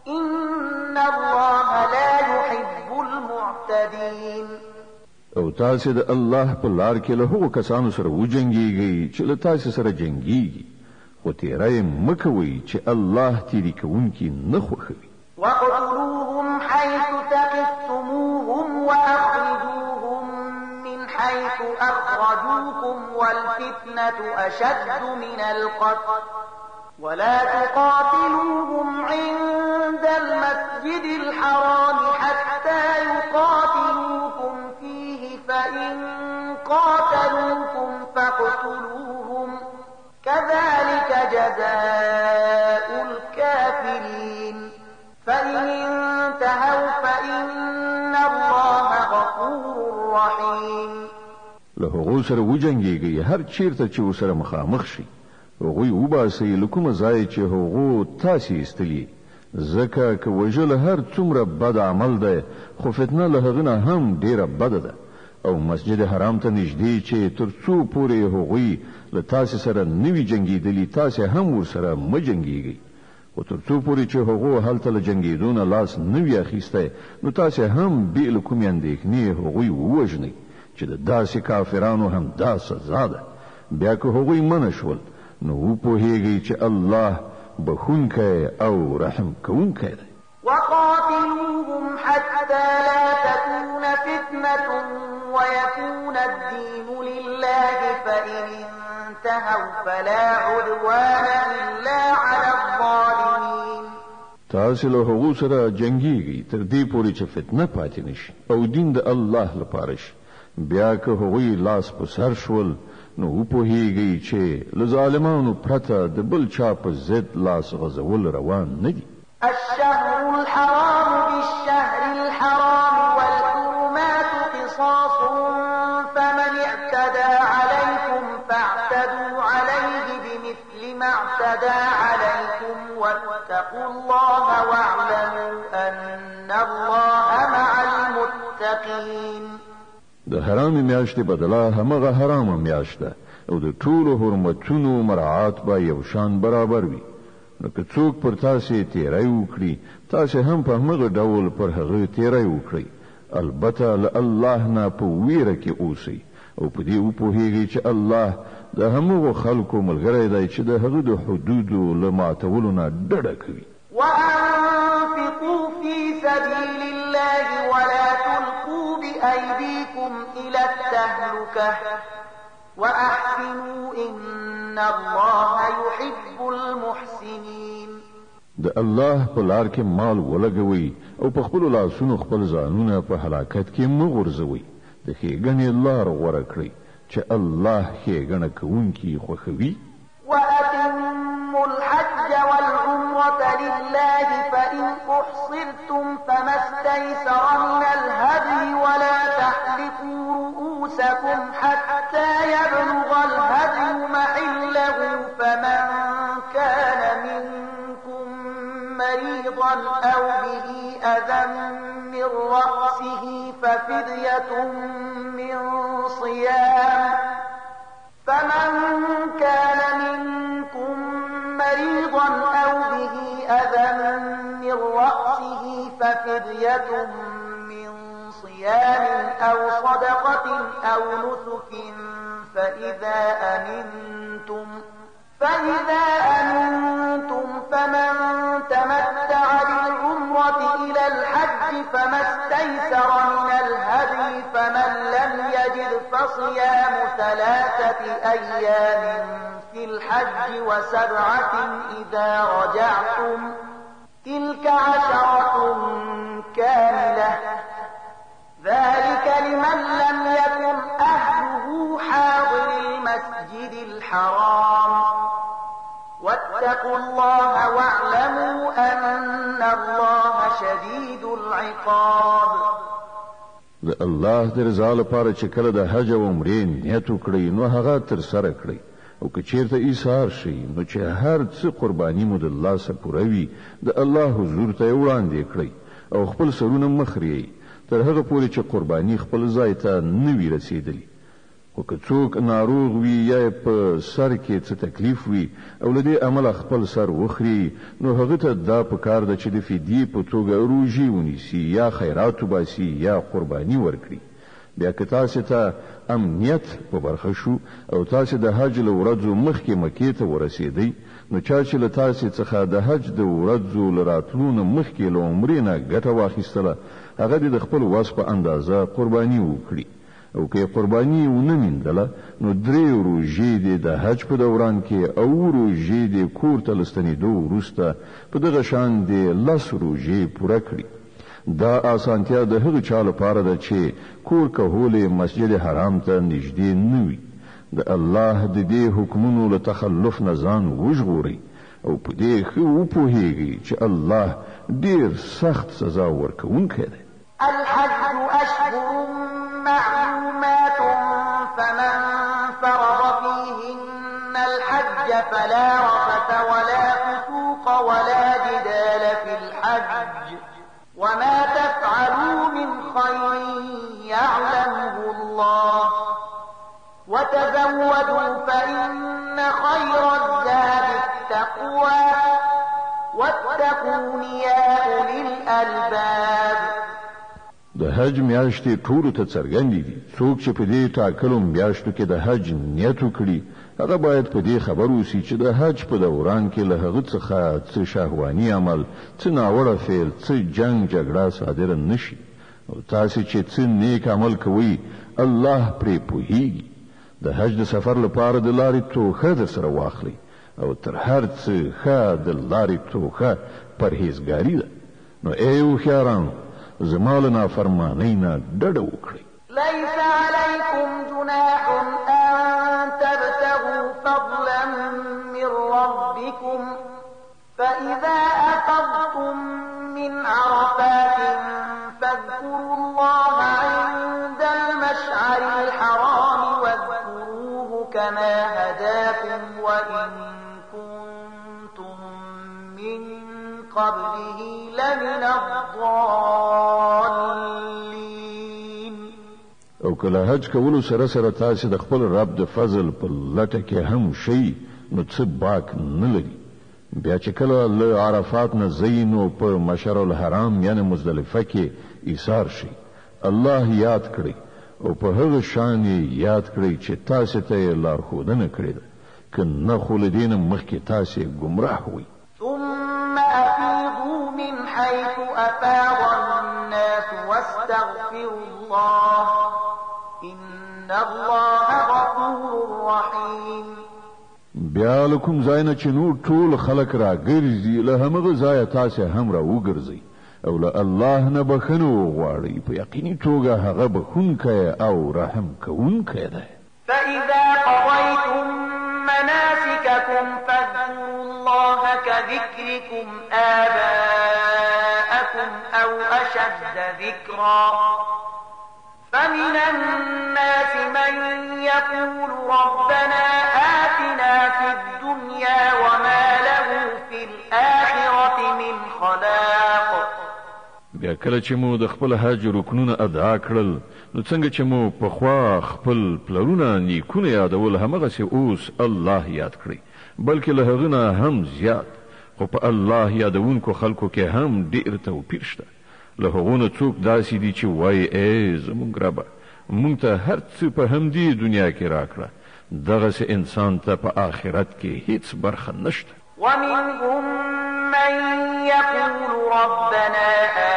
إن الله لا يحب المعتدين او تاسې د الله په لار کې له هغو کسانو سره وجنګېږئ چې له تاسې سره جنګېږي خو تیری مه کوئ چې الله تیری کوونکي نه خوښوي وَاقْتُلُوهُمْ حَيْثُ ثَقِفْتُمُوهُمْ وَأَخْرِجُوهُمْ مِنْ حَيْثُ أَخْرَجُوكُمْ وَالْفِتْنَةُ أَشَدُّ مِنَ الْقَتْلِ وَلَا تُقَاتِلُوهُمْ عِندَ الْمَسْجِدِ الْحَرَامِ حَتَّى يُقَاتِلُوكُمْ فِيهِ فَإِنْ قَاتَلُوكُمْ فَاقْتُلُوهُمْ كَذَلِكَ جَزَاءُ الْكَافِرِينَ فَإِنِ انْتَهَوْا فَإِنَّ اللَّهَ غَفُورٌ رَحِيمٌ له هغو سره وجنګېږئ هر چیرته چې ورسره مخامخ شي هغوی وباسئ له کومه ځایه چې هغو تاسې ایستلي ځکه که وژل هر څومره بد عمل دی خو فتنه له هغه نه هم ډېره بده ده او مسجد حرام ته نږدې چې تر څو پورې هغوی له تاسې سره نه وي جنګېدلي تاسې هم ورسره مه جنګېږئ خو تر څو پورې چې هغو هلته له جنګېدو نه لاس نه وي اخیستی نو تاسې هم بې له کومې اندېښنې هغوی ووژنئ چې د داسې کافرانو هم دا سزا ده بیا که هغوی منع شول نو وپوهیږئ چې الله بخونکی او رحم کوونکی دی وقاتلوهم حتى لا تكون فتنة ويكون الدين لله فإن انتهوا فلا عدوان إلا على الظالمين تاسې له هغو سره جنګېږئ تر دې پورې چې فتنه پاتې نشي او دین د الله لپاره شي بیا که هغوی لاس په سر شول نو وپوهیږئ چې له ظالمانو پرته د بل چا په ضد لاس غځول روان نه دي الشهر الحرام بالشهر الحرام والحرمات قصاص فمن اعتدى عليكم فاعتدوا عليه بمثل ما اعتدى عليكم واتقوا الله واعلموا أن الله مع المتقين د حرام میاشتې بدله همغه حرامه میاشت ده او د ټولو حرمتونو مراعات به یو شان برابر وي نو که څوک پر تاسې تیری وکړي تاسې هم په همغه ډول پر هغه تیری وکړئ البته له الله نه په ویره کې اوسئ او په دې وپوهیږئ چې الله د همغو خلکو ملګری دی چې د هغه د حدودو له ماتولو نه ډډه کوي وأنفقوا في سبيل الله ولا تلقوا بأيديكم إلى التهلكة وأحسنوا إن الله يحب المحسنين. د الله په لار کې مال ولګوي او په خپل لاسونو خپل ځانونه په هلاکت کې مه غورځوئ. د ښېګڼې لار غوره کړئ چې الله ښېګڼه کوونکي خوښوي. وأتموا الحج والعمرة لله فإن أحصرتم فما استيسر من الهدي ولا تحلقوا رؤوسكم حتى يبلغ الهدي محله فمن كان منكم مريضا أو به أذى من رأسه ففدية من صيام فمن كان منكم مريضا أو به أذى من رأسه ففدية من صيام أو صدقة أو نسك فإذا أمنتم فمن تمتع بالعمرة إلى الحج فما استيسر من الهدي فمن لم يجد فصيام 3 أيام في الحج و7 إذا رجعتم تلك 10 كاملة ذلك لمن لم يكن أهله حاضر المسجد الحرام واتقوا الله واعلموا أن الله شديد العقاب. د الله د رضا لپاره چې کله د حج او عمرې نیت وکړئ نو هغه تر سره کړئ او که چیرته ایثار شي نو چې هر څه قرباني مو د الله سره پوره وي د الله حضور ته وړاندې کړئ او خپل سرونه مخرئ تر هغه پورې چې قرباني خپل ځای ته نه وي رسیدلی. خو که څوک ناروغ وي یا په سر کې څه تکلیف وي او له دې امله خپل سر وخري نو هغه ته دا پکار ده چې د فدیې په توګه روژې ونیسي یا خیرات وباسي یا قرباني ورکړي. بیا که تاسو ته امنیت په برخه شو او تاسو د حج له ورځو مخکې مکې ته ورسېدئ نو چا چې له تاسو څخه د حج د ورځو له راتلو نه مخکې له عمرې نه ګټه واخیستله هغه د خپل وس په اندازه قرباني وکړي او که قرباني ونه میندله نو 3 روژې د حج په دوران کې او روژې د کور ته لستنېدو وروسته په دغه شان د 10 روژې پوره کړي. دا آسانتیا د هغو چا لپاره ده چې کور کهول مسجد حرام ته نږدې نه وي. د الله د دې حکمونو له تخلف نه ځان وژغورئ او په دې ښه وپوهیږئ چې الله ډېر سخت سزا ورکوونکی دی. الحج أشهر معلومات فمن فرض فيهن الحج فلا رفث ولا فسوق ولا جدال في الحج وما تفعلوا من خير يعلمه الله وتزودوا فإن خير الزاد التقوى واتقون يا أولي الألباب. د حج میاشتې ټولو ته څرګندې دي. څوک چې په دې ټاکلو میاشتو کې د حج نیت وکړي هغه باید په دې خبر اوسي چې د حج په دوران کې له هغه څخه څه شهواني عمل، څه ناوړه فعل، څه جنگ جګړه صادره نشي. او تاسو چې څه نیک عمل کوئ الله پرې پوهیږي. د حج د سفر لپاره د لارې توښه در سره واخلئ او تر هر څه ښه د لارې توښه پرهیزګاري ده. نو ای هوښیارانو زما له نافرمانۍ نه ډډه وکړئ. ليس عليكم جناح أن تبتغوا فضلا من ربكم فإذا أفضتم من عرفات فاذكروا الله عند المشعر الحرام واذكروه كما هداكم وإن كنتم من قبله لمن الضالين. او کله حج کولو سره سره تاسو د خپل رب د فضل په لټه کې هم شي نو څه باک نه لري. بیا چې کله له عرفات نه زینو په مشعر الحرام یعنی مزدلفه کې ایثار شي الله یاد کړئ او په هغه شان یاد کړئ چې تاسو ته لارښودنه کړې ده که نه خو له دې نه مخکې تاسو ګمراه وئ. ثم أفيضوا من حيث أفاض الناس واستغفروا الله إن الله غفور غفور رحيم. بیا لکم زاینه چې نور ټول خلق را ګرځي له همغه ځایه تاسې هم را وګرځئ او له الله نه بخنه وغواړئ په یقیني توګه هغه بخونکی او رحم کوونکی دی. فإذا قضيتم مناسككم فاذكروا الله كذكركم آباءكم أو أشد ذكرا فمن الناس من يقول ربنا آتنا في الدنيا وما له في الآخرة من خلاق. بیا کله چې مو د خپل حج رکنونه ادا کړل نو څنګه چې مو په خوا خپل پلرونه نیکونه یادول همغسې اوس الله یاد کړئ بلکې له هغه نه هم زیات خو په الله یادونکو خلکو کې هم ډېر توپیر شته. له هغو نه څوک داسې دي چې وایي ای زموږ ربه موږ ته هر څه په همدې دنیا کې راکړه دغسې انسان ته په آخرت کې هیڅ برخه نشته. ومنهم من يقول ربنا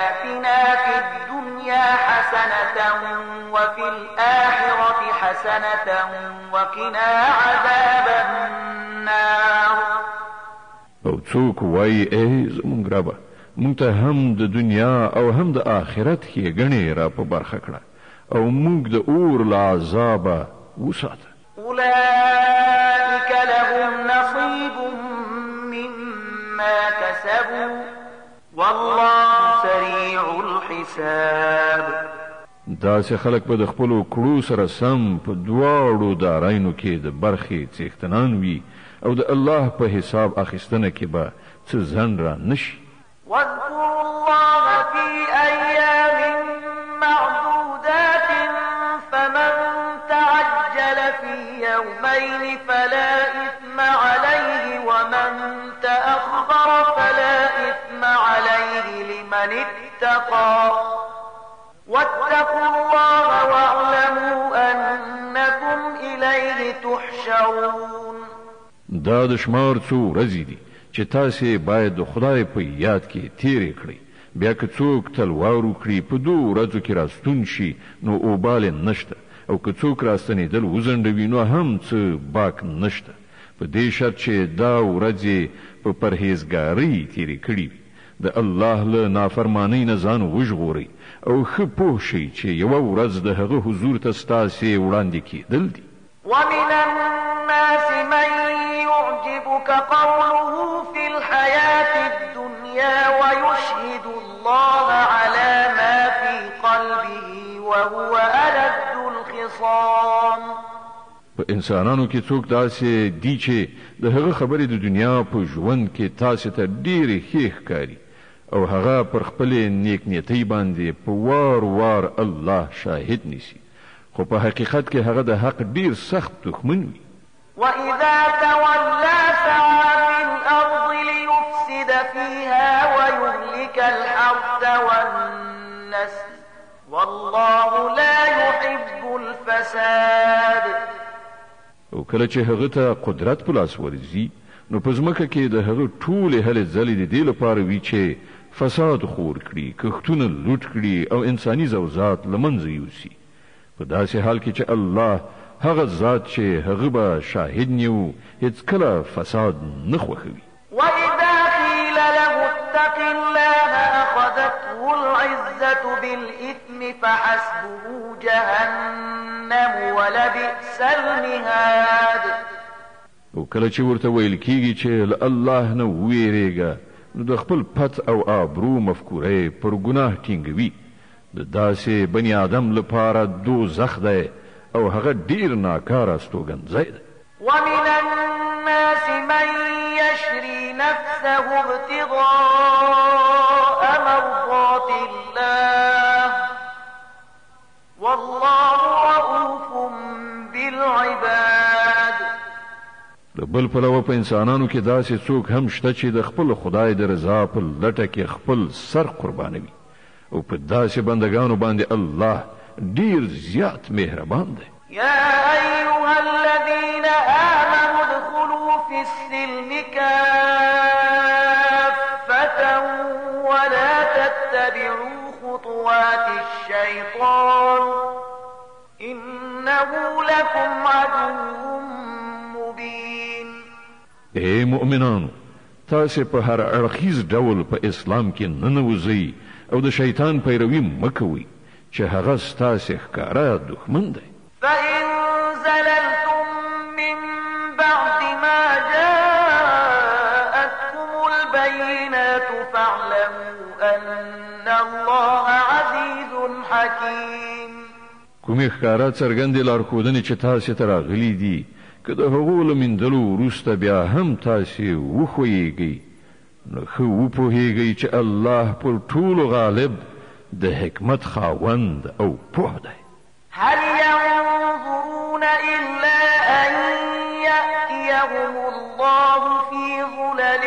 آتنا في الدنيا حسنة وفي الآخرة حسنة وقنا عذاب النار. او څوک وایي ای زموږ ربه موږ ته هم د دنیا او هم د آخرت ښېګڼې را په برخه کړه او موږ د اور له عذابه وساته. أولئك لهم نصيب مما كسبوا والله سريع الحساب. داسې خلک به د خپلو کړو سره سم په دواړو دارایانو کې د برخې څښتنان وي او د الله په حساب اخیستنه کې به څه ځنډ را نشي. واذكروا الله في أيام معدودات فمن تعجل في يومين فلا إثم عليه ومن تأخر فلا إثم عليه لمن اتقى واتقوا الله واعلموا أنكم إليه تحشرون. دا د شمار څو ورځې دي چې تاسې باید د خدای په یاد کې تیرې کړئ. بیا که څوک تلوار وکړي په 2 ورځو کې راستون شي نو اوبال نشته او که څوک راستنېدل وځنډوي نو هم څه باک نشته په دې شرط چې دا ورځې په پرهیزګارۍ تیرې کړي وي. د الله له نافرمانۍ نه ځان وژغورئ او ښه پوه شئ چې یوه ورځ د هغه حضور ته ستاسې وړاندې کېدل دي. ومن الناس من يعجبك قوله في الحياة الدنيا ويشهد الله على ما في قلبه وهو ألد الخصام. په انسانانو کې څوک داسې دي چې د هغه خبرې د دنیا په ژوند کې تاسې ته ډېرې ښې ښکاري او هغه پر خپلې نیک نیتۍ باندې په وار وار الله شاهد نیسي خو په حقیقت کې هغه د حق ډېر سخت دښمن وي. وإذا تولى سعى في الأرض ليفسد فيها ويهلك الحرث والنسل والله لا يحب الفساد. او کله چې هغه ته قدرت په لاس ورځي نو په ځمکه کې د هغه ټولې هلې ځلې د دې لپاره وي چې فساد خور کړي کښتونه لوټ کړي او انساني زوزات له منځه یوسي په داسې حال کې چې الله هغه ذات چې هغه به شاهد نیو هیڅکله فساد نه خوښوي. وإذا قيل له اتق الله أخذته العزة بالإثم فحسبه جهنم ولبئس المهاد. او کله چې ورته ویل کېږي چې له الله نه ویریږه نو د خپل پت او آبرو مفکوره پر ګناه ټینګوي. د داسې بني آدم لپاره دوزخ دی او هغه ډیر ناکاره استوګنځی دی. ومن الناس من يشري نفسه ابتغاء مرضات الله والله رؤوف بالعباد. د بل پلوه په انسانانو کې داسې څوک هم شته چې د خپل خدای د رضا په لټه کې خپل سر قربانوي او په داسې بندگانو باندې الله ډیر زیات مهربان دی. يا أيها الذين آمنوا ادخلوا في السلم كافة ولا تتبعوا خطوات الشيطان إنه إنه لكم عدو مبين. اے مؤمنانو، تاسې په هر اړخیز ډول په اسلام کې ننوځئ او د شیطان پیروي مه کوئ چې هغه ستاسې ښکاره دښمن دی. فإن زللتم من بعد ما جاءتكم البينات فاعلموا أن الله عزيز حكيم. کومې ښکاره څرګندې لارښودنې چې تاسې ته راغلي دي، که د هغو له میندلو وروسته بیا هم تاسې وښویېږئ، نو ښه وپوهېږئ چې الله پر ټولو غالب د حکمت خاوند او پوه دی. هل ينظرون إلا أن يأتيهم الله في ظلل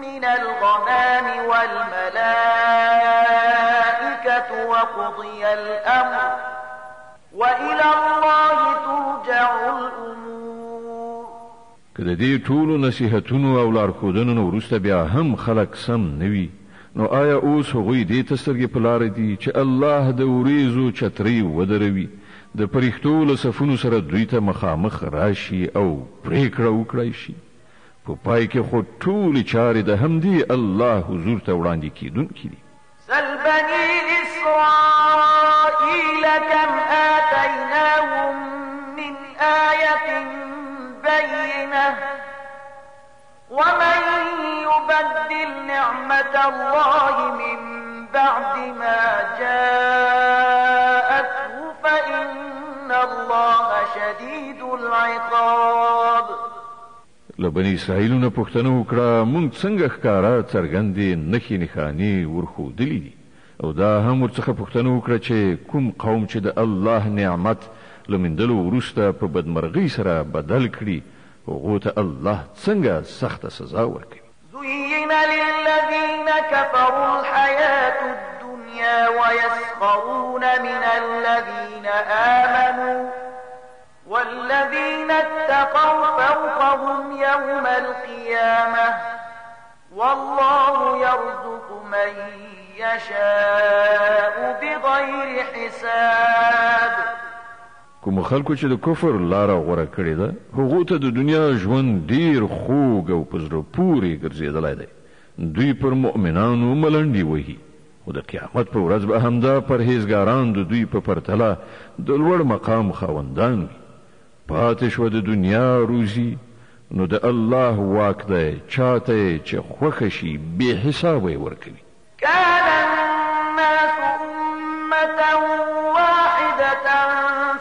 من الغمام والملائكة وقضي الأمر وإلى الله ترجع الأمور. که د دې ټولو نصیحتونو او لارښودنو وروسته بیا هم خلک سم نه وي، نو آیا اوس هغوی دې ته سترګې په لاره دي چې الله د وریځو چترۍ ودروي، د پرښتو له صفونو سره دوی ته مخامخ راشي او پرېکړه وکړی شي؟ په پای کې خو ټولې چارې د همدې الله حضور ته وړاندې کېدونکي دي. سل بني إسرائيل كم آتيناهم من آية بينة ومن يبدل نعمة الله من بعد ما جاءته فإن الله شديد العقاب. لبني اسرائیلو نه پوښتنه وکړه، موږ څنګه ښکاره څرګندې نښې نښانې ورښودلي دي، او دا هم ورڅخه پوښتنه وکړه چې کوم قوم چې د الله نعمت له میندلو وروسته په بدمرغۍ سره بدل کړي، هغو ته الله څنګه سخته سزا ورکوي. زين للذين كفروا الحياة الدنيا ويسخرون من الذين آمنوا والذين اتقوا فوقهم يوم القيامة والله يرزق من يشاء بغير حساب. کوم خلکو چې د کفر لاره غوره کړې ده، هغو ته د دنیا ژوند ډیر خوږ او په زړه پورې ګرځېدلی دی. دوی پر مؤمنانو ملنډې وهي، خو د قیامت په ورځ به همدا پرهیزګاران د دوی په پرتله د لوړ مقام خاوندان وي. پاتې شوه د دنیا روزي، نو د الله واک دی، چاته چې خوښه شي بې حسابه یې ورکوي. كان الناس أمة واحدة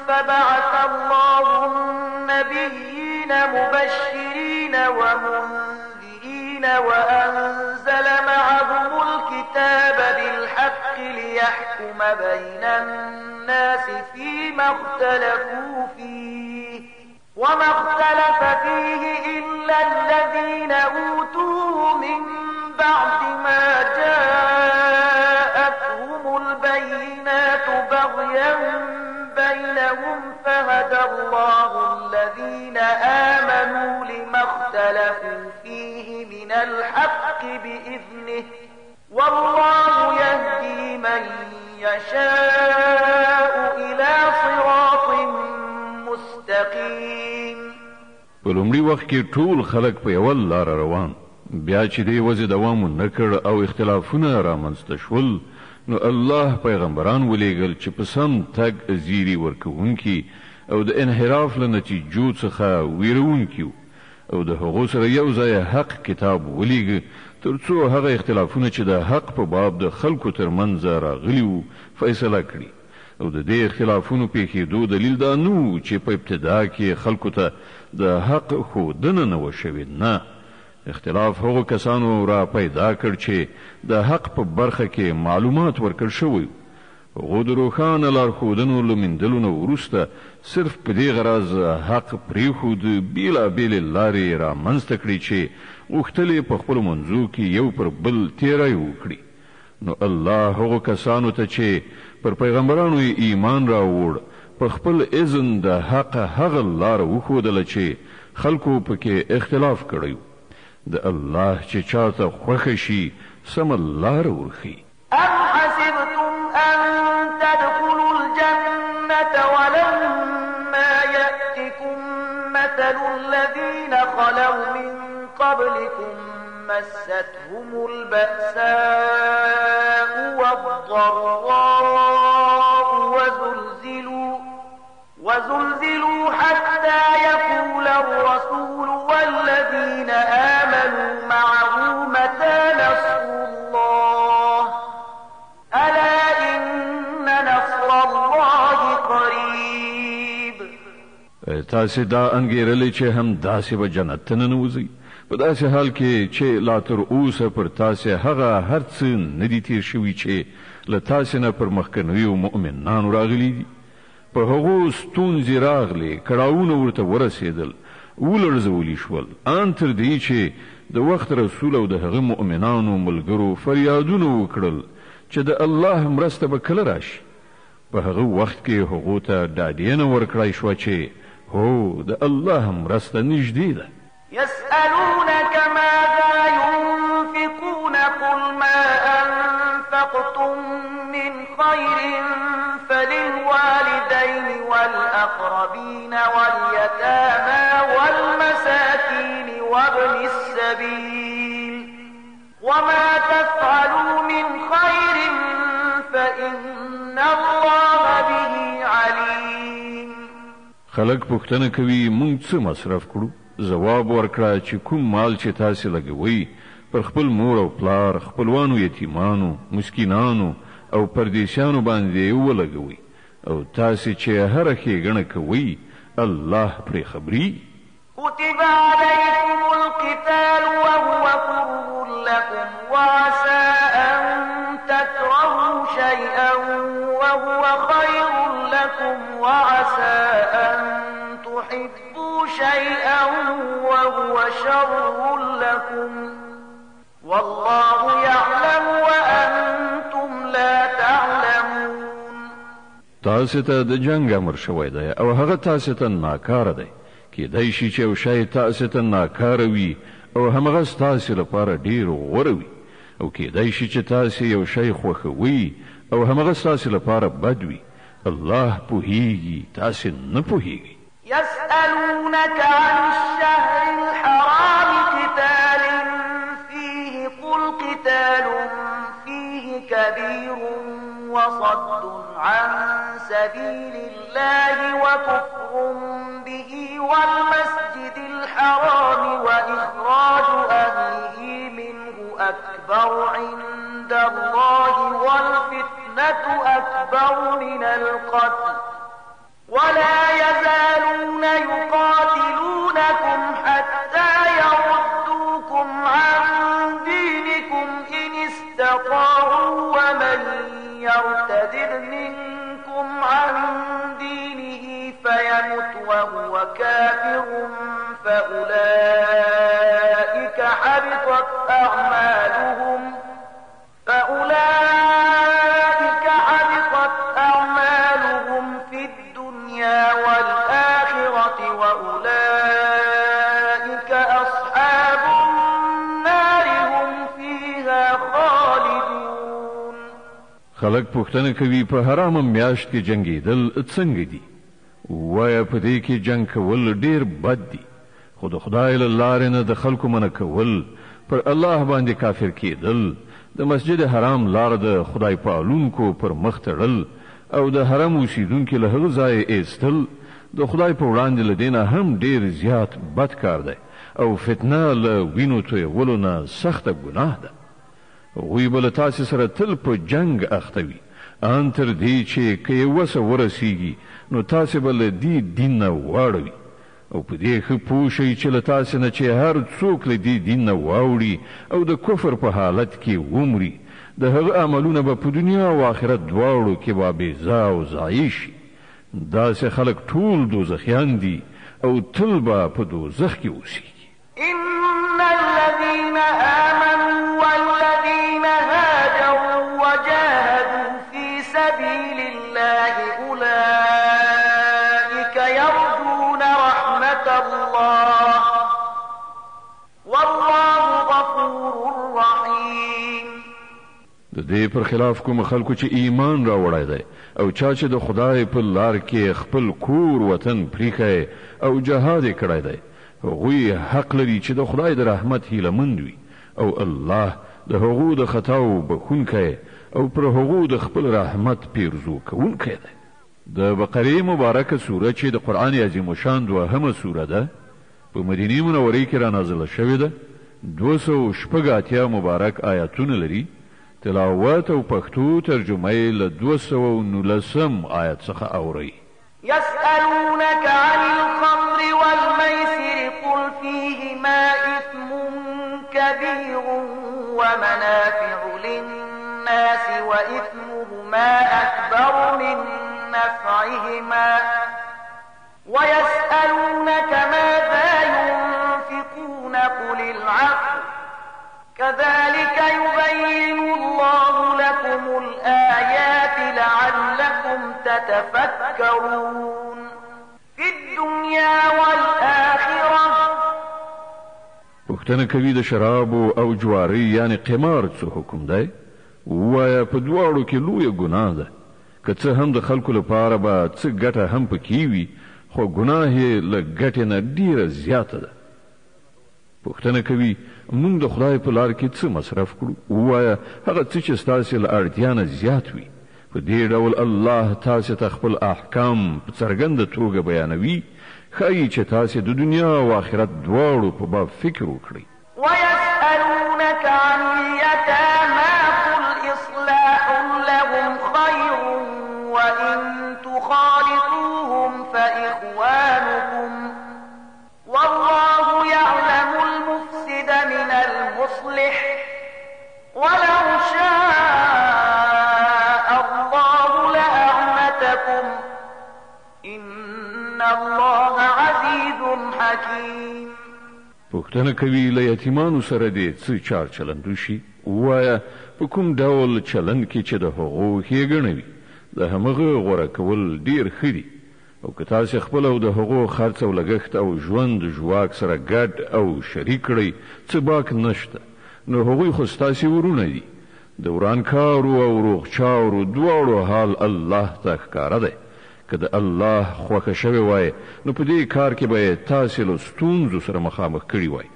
فبعث الله النبيين مبشرين ومنذرين وأنزل معهم الكتاب بالحق ليحكم بين الناس فيما اختلفوا فيه وما اختلف فيه إلا الذين أوتوه من بعد ما جاءتهم البينات بغيا بينهم فهدى الله الذين آمنوا لما اختلفوا فيه من الحق بإذنه والله يهدي من يشاء إلى صراط مستقيم. په لومړي وخت کې ټول خلک په یوه لاره روان، بیا چې دې وضع دوام ونه کړ او اختلافونه رامنځته شول، نو الله پیغمبران ولېږل چې په سم تګ زیری ورکوونکي او د انحراف له نتیجو څخه ویرونکي او د هغو سره یو ځای حق کتاب ولېږه، تر څو هغه اختلافونه چې د حق په باب د خلکو ترمنځ راغلي وو فیصله کړي. او د دې اختلافونو پیښېدو دلیل دا نه چې په ابتدا کې خلکو ته د حق ښودنه نه وه شوې، نه، اختلاف هغو کسانو را پیدا کړ چې د حق په برخه کې معلومات ورکړ شوی. هغو د روښانه لارښودنو له میندلو نه وروسته صرف په دې غرض حق پرېښود، بېلابېلې لارې رامنځته کړي چې غوښتل یې په خپلو منځو کې یو پر بل تېری وکړي. نو الله هغو کسانو ته چې پر پیغمبرانو یې ایمان راوړ په خپل اذن د حق هغه لاره وښودله چې خلکو پکې اختلاف کړی، د الله چې چاته خوښه شي سمه لاره ورښي. أم حسبتم أن تدخلوا الجنة ولما خلوا من قبلكم مستهم البأساء والضراء وزلزلوا حتى يقول الرسول والذين آمنوا معه متى نصر الله ألا إن نصر الله قريب. تاسې دا انګیرلې چې هم داسې به جنت ته ننوځئ په داسې حال کې چې لا تر اوسه پر تاسې هغه هر څه نه دي تیر شوي چې له تاسې نه پر مخکنیو مؤمنانو راغلي دي. په هغو ستونزې راغلې کړاوونه ورته ورسېدل ولړزولي شول ان تر دې چې د وخت رسول او د هغه مؤمنانو ملګرو فریادونه وکړل چې د الله مرسته به کله راشي. په هغه وخت کې هغو ته ډاډینه ورکړای شوه چې هو د الله مرسته نږدې ده. يسألونك ماذا ينفقون قل ما أنفقتم من خير فللوالدين والأقربين واليتامى والمساكين وابن السبيل وما تفعلوا من خير فإن الله به عليم. خلق پوښتنه کوي مونږ څه مصرف کړو؟ جواب ورکړه چې کوم مال چې تاسې لګوئ پر خپل مور او پلار، خپلوانو، یتیمانو، مسکینانو او پردیسیانو باندې ولګوئ او تاسې چې هره ښېګڼه کوئ الله پرې خبري. كتب عليكم القتال وهو كره لكم وعسى أن تكرهوا شيئا وهو خير لكم وعسى أن تحبوا شيئا وهو شر لكم والله يعلم وأنتم لا تعلمون. تاسې ته د جنگ امر شوی دی او هغه تاسې ته ناکاره دی. کیدای شي چې یو شی تاسې ته ناکاره وي او همغه ستاسې لپاره ډېر غوره وي او کیدای شي چې تاسې یو شی خوښوئ او همغه ستاسې لپاره بد وي. الله پوهیږي تاسې نه پوهیږئ. يسألونك عن الشهر الحرام قتال فيه قل قتال فيه كبير وصد عن سبيل الله وكفر به والمسجد الحرام وإخراج أهله منه أكبر عند الله والفتنة أكبر من القتل ولا يزالون يقاتلونكم حتى يردوكم عن دينكم إن استطاعوا ومن يرتد منكم عن دينه فيمت وهو كافر فأولئك حبطت أعمالهم في الدنيا والآخرة وأولئك أصحاب النار هم فيها خالدون. خلق پوښتنه کوي په حرامه میاشت کې جنگیدل څنګه دي؟ وایه په دې کې جنگ کول ډیر بد دي خو د خدای له لارې نه د خلکو منع کول پر الله باندې کافر کېدل د مسجد حرام لار د خدای پالونکو پر مخ تړل او د حرم اوسیدونکو له هغه ځای ایستل د خدای په وړاندې له دینه هم ډیر زیات بد کار دی او فتنه له وینو تویولو نه سخته ګناه ده. هغوی به له تاسې سره تل په جنگ اخته وي ان تر دې چې که یې وسه ورسیږي نو تاسې به له دې دین نه واړوي او په دې ښه پوه شئ چې له تاسې نه چې هر څوک له دې دین نه واوړي او د کفر په حالت کې ومري د هغه عملونه به په دنیا او آخرت دواړو کې به بېځا او ضایع شي. داسې خلک ټول دوزخیان دي او تل به په دوزخ کې اوسیږي. إن الذين آمنوا والذين هاجروا وجاهدوا في سبيل الله أولئك يرجون رحمة الله والله غفور رحيم. د دې پر خلاف کوم خلکو چې ایمان راوړی دی او چا چې د خدای په لار کې خپل کور وطن پریښی او جهاد یې کړی دی هغوی حق لري چې د خدای د رحمت هیله مند وي او الله د هغو د خطاو بخښونکی او پر هغو د خپل رحمت پیرزو کوونکی دی. د بقره مبارکه سوره چې د قرآن عظیم الشان دوهمه سوره ده په مدینه منوره کې را نازله شوې ده. 280 مبارک آیاتونه لري. تلاوت او پښتو ترجمه یې له 219 آیت څخه اوري. يسألونك عن الخمر والميسر قل فيهما إثم كبير ومنافع للناس وإثمهما أكبر من نفعهما ويسألونك ماذا ينفقون قل العفو كذلك يبين الله لكم الآيات لعلكم تتفكرون في الدنيا والآخرة. پوښتنه کوي د شراب او جواری یعنی قمار څه حکم دی؟ وایا په دواړو کې لویه ګناه ده. که څه هم د خلکو لپاره به څه ګټه هم پکې وي خو ګناه یې له ګټې نه ډیره زیاته ده. پوښتنه کوي موږ د خدای په لار کې څه مصرف کړو؟ وایا هغه څه چې ستاسې له اړتیا نه زیات وي. په دې ډول الله تاسې ته خپل احکام په څرګنده توګه بیانوي. ښایي چې تاسې د دنیا او آخرت دواړو په باب فکر وکړئ. ويسألونك عن اليتامى قل إصلاح لهم خير وإن تخالطوهم فإخوانكم والله يعلم المفسد من المصلح ولو شاء الله لأعنتكم إن الله عزيز حكيم. پوښتنه کوي له یتیمانو سره دې څه چار چلند وشي؟ وایا په کوم ډول چلند کې چې د هغو ښېګڼه وي د همغه غوره کول ډیر ښه دي. او که تاسې خپل او د هغو خرڅ او لګښت او ژوند ژواک سره ګډ او شریک کړئ څه باک نشته نو هغوی خو ستاسې ورونه دي. د ورانکارو او روغچارو دواړو حال الله ته ښکاره دی. که د الله خوښه شوې وای نو په دې کار کې به تاسې له ستونزو سره مخامخ کړي وای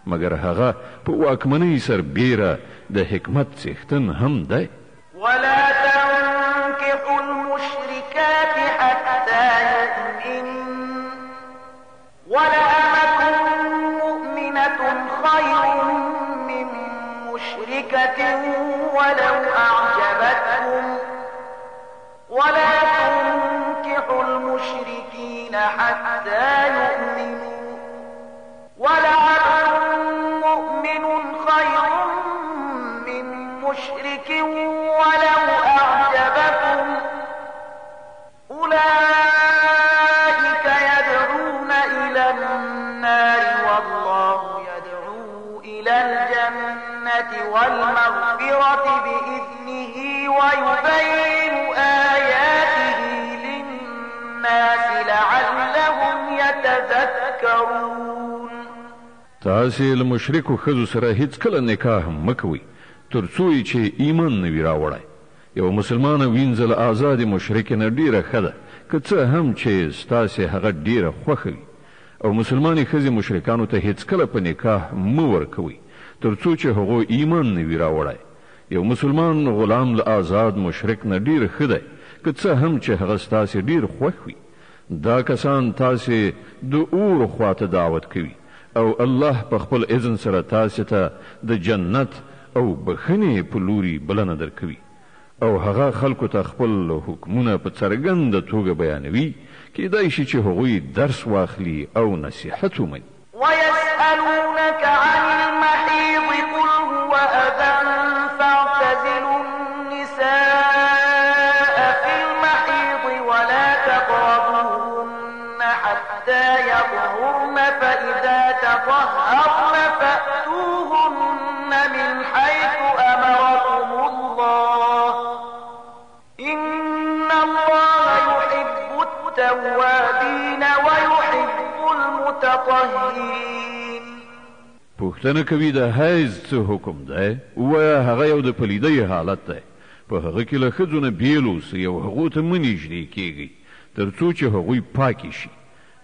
مګر هغه په واکمنۍ سربیره د حکمت څښتن هم دی. ولا تنكحوا المشركات حتى يؤمنن ولأمة مؤمنة خير من مشركة ولو أعجبتكم ولا تنكحوا المشركين حتى يؤمنوا ولعبد مؤمن خير من مشرك ولو أعجبكم أولئك يدعون إلى النار والله يدعو إلى الجنة والمغفرة بإذنه ويبين آياته للناس لعلهم يتذكرون. تاسې له مشرکو ښځو سره هیڅکله نکاح مه کوئ تر څو چې ایمان نه وي راوړی. یو مسلمانه وینځه له ازادې مشرکې نه ډیره ښه ده که څه هم چې ستاسې هغه ډیره خوښه وي. او مسلمانې ښځې مشرکانو ته هیڅکله په نکاح مه ورکوئ تر څو چې هغو ایمان نه وي راوړی. یو مسلمان غلام له آزاد مشرک نه ډیر ښه دی که څه هم چې هغه ستاسې ډیر خوښ وي. دا کسان تاسې د اور خواته دعوت کوي او الله په خپل اذن سره تاسې ته د جنت او بخښنې په لوري بلنه درکوي او هغه خلکو ته خپل حکمونه په څرګنده توګه بیانوي. کیدای شي چې هغوی درس واخلي او نصیحت ومني. ويسألونك عن المحيض قل هو أذى فاعتزلوا النساء في المحيض ولا تقربوهن حتى يطهرن فإذا تطهرن فأتوهن من حيث أمركم الله إن الله يحب التوابين ويحب المتطهرين. پوښتنه کوي د حیض څه حکم دی؟ وایا هغه یو د پلیدۍ حالت دی. په هغه کې له ښځو نه بیل اوسئ او هغو ته مه نږدې کیږئ تر څو چې هغوی پاکې شي.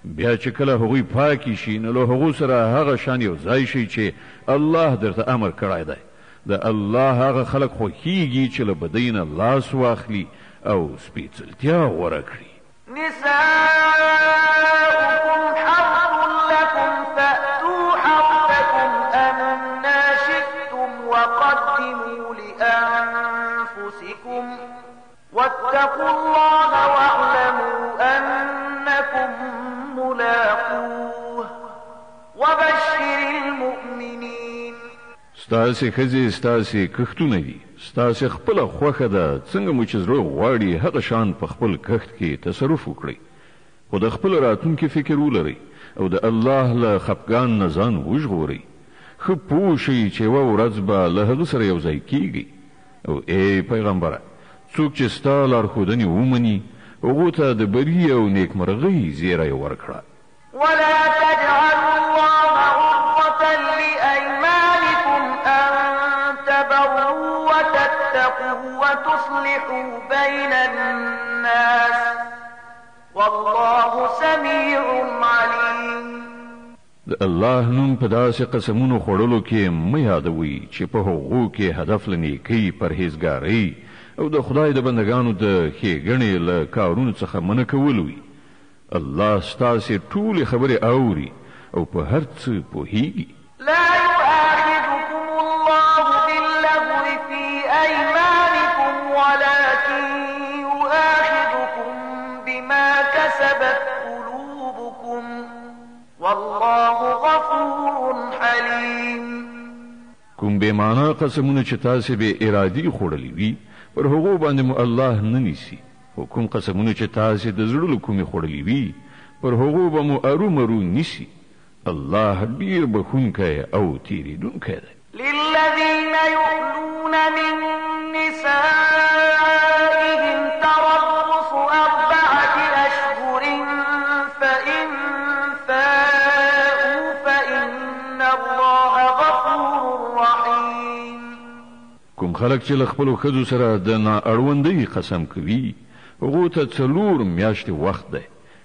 بیا چې کله هغوی پاکی شي نو له هغو سره هغه شان یو ځای شي چې الله درته امر کړی دی. د الله هغه خلک خوښیږي چې له بدۍ نه لاس واخلي او سپېڅلتیا غوره کړي. نساؤكم حرث لكم فأتوا حرثكم أنا شئتم وقدموا لأنفسكم واتقوا الله واعلموا أنكم ملاقوه وبشر المؤمنين. ستاسې ښځې ستاسې کښتونه دي، ستاسې خپله خوښه ده، څنګه مو چې زړه غواړي هغه شان په خپل کښت کې تصرف وکړئ، خو د خپل راتلونکي فکر ولرئ او د الله له خفګان نه ځان وژغورئ. ښه پوه شئ چې یوه ورځ به له هغه سره یو ځای کیږئ. او ای پیغمبره، څوک چې ستا لارښودنې ومني هغو ته د بري او نیکمرغۍ زیری ورکړه. ولا تجعلوا الله عرضة لأيمانكم أن تبروا وتتقوا وتصلحوا بين الناس والله سميع عليم. د الله نوم په داسې قسمونو خوړلو کې مه یادوئ چې په هغو کې هدف له نیکۍ، پرهیزګارۍ او د خدای د بندګانو د ښېګڼې له کارونو څخه منع کول وي. الله ستاسې ټولې خبرې اوري او په هر څه پوهیږي. لا يؤاخذكم الله باللغو في أيمانكم ولكن يؤاخذكم بما كسبت قلوبكم والله غفور حليم. کوم بې معنا قسمونه چې تاسې بې ارادي خوړلي وي پر هغو باندې مو الله نه نیسي، خو کوم قسمونه چې تاسې د زړه له کومې خوړلي وي پر هغو به مو ارومرو نیسي. الله ډیر بخونکی او تیریدونکی دی. للذين يؤلون من نسائهم تربص 4 أشهر فإن فاءوا فإن الله غفور رحيم. کوم خلک چې له خپلو ښځو سره د نااړوندۍ قسم کوي هغو ته 4 میاشتې وخت دی.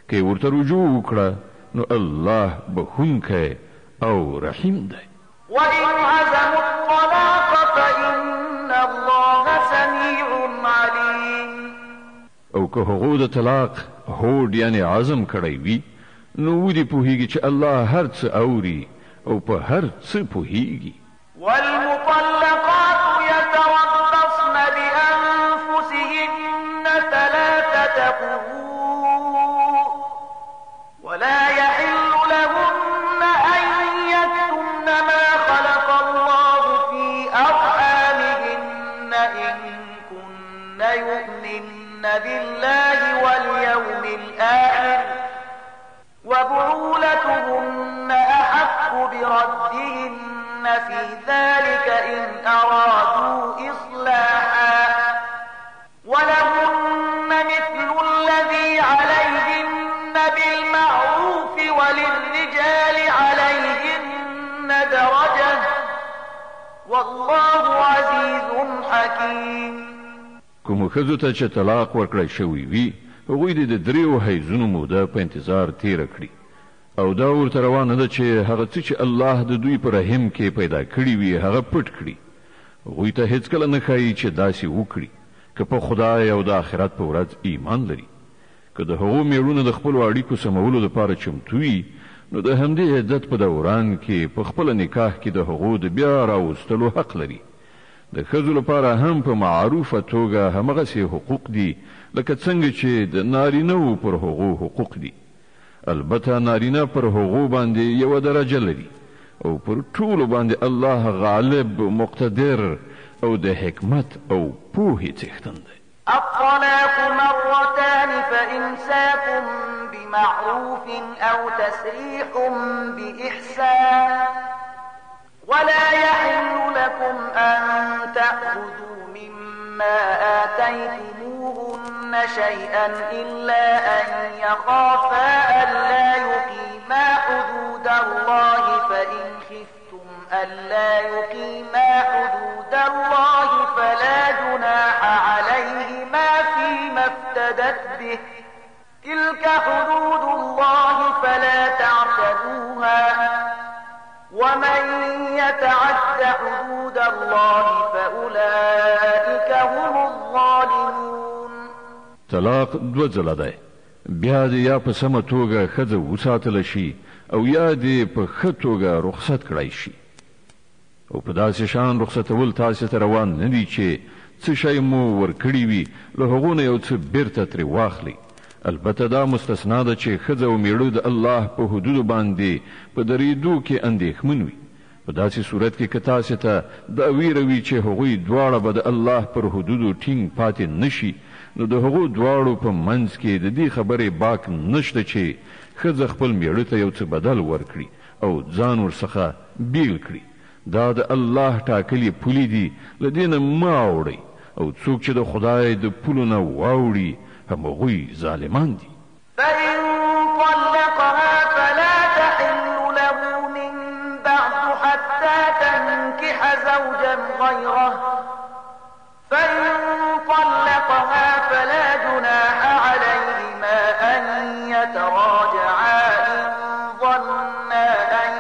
که ورته رجوع وکړه نو الله بخونکی او رحیم دی. وإن عزموا الطلاق فإن الله سميع عليم. او که هغو د طلاق هوډ یعنی عزم کړی وي نو ودې پوهیږي چې الله هر څه اوري او په هر څه پوهیږي. والمطلقات يتربصن بأنفسهن 3 قروء ولا يحل لهن أن يكتمن ما خلق الله في أرحامهن إن كن يؤمن بالله واليوم الآخر وبعولتهن أحق بردهن في ذلك إن أرادوا إصلاحا ولهن مثل الذي عليهن بالمعروف وللرجال عليهن درجة والله عزيز حكيم. کوم ښځو ته چې طلاق ورکړی شوی وي هغوی د 3 حیضونو موده په انتظار تیره کړي او دا ورته روانه ده چې هغه څه چې الله د دوی په رحم کې پیدا کړي وي هغه پټ کړي. هغوی ته هیڅکله نه ښایي چې داسې وکړي که په خدای او د آخرت په ورځ ایمان لري. که د هغو میړونه د خپلو اړیکو سمولو لپاره چمتو وي نو د همدې عدت په دوران کې په خپله نکاح کې د هغو د بیا راوستلو حق لري. د ښځو لپاره هم په معروفه توګه همغسې حقوق دي لکه څنګه چې د نارینه‌و پر هغو حقوق دي. البته نارینه پر هغو باندې یوه درجه لري او پر ټولو باندې الله غالب، مقتدر او د حکمت او پوهې څښتن دی. الطلاق 2 فإمساك بمعروف أو تسريح بإحسان ولا يحل لكم أن تأخذوا مما آتيتموهن شيئا إلا أن يخافا ألا يقيما حدود الله فإن خفتم ألا يقيما حدود الله فلا جناح عليهما فيما افتدت به تلك حدود الله فلا تعتدوها ومن يتعد حدود الله فأولئك هم الظالمون. طلاق دو ځله دی، بیا دې یا په سمه توګه ښځه وساتله شي او یا دې په ښه توګه رخصت کړی شي. او په داسې شان رخصتول تاسې ته روان نه دي چې څه شی مو ورکړي وي له هغو نه یو څه بیرته ترې واخلئ. البته دا مستثنا ده چې ښځه او میړه د الله په حدودو باندې په درېدو کې اندېښمن وي. په داسې صورت کې که تاسې ته دا ویره وي چې هغوی دواړه به د الله پر حدودو ټینګ پاتې نشي، نو د هغو دواړو په منځ کې د دې خبرې باک نشته چې ښځه خپل میړه ته یو څه بدل ورکړي او ځان ورڅخه بیل کړي. دا د الله ټاکلي پولې دي، له دې نه مه اوړئ، او څوک چې د خدای د پولو نه واوړي همغوی ظالمان دي. فإن طلقها فلا تحل له من بعد حتى تنكح زوجا غيره فإن طلقها فلا جناح عليهما أن يتراجعا إن ظنا أن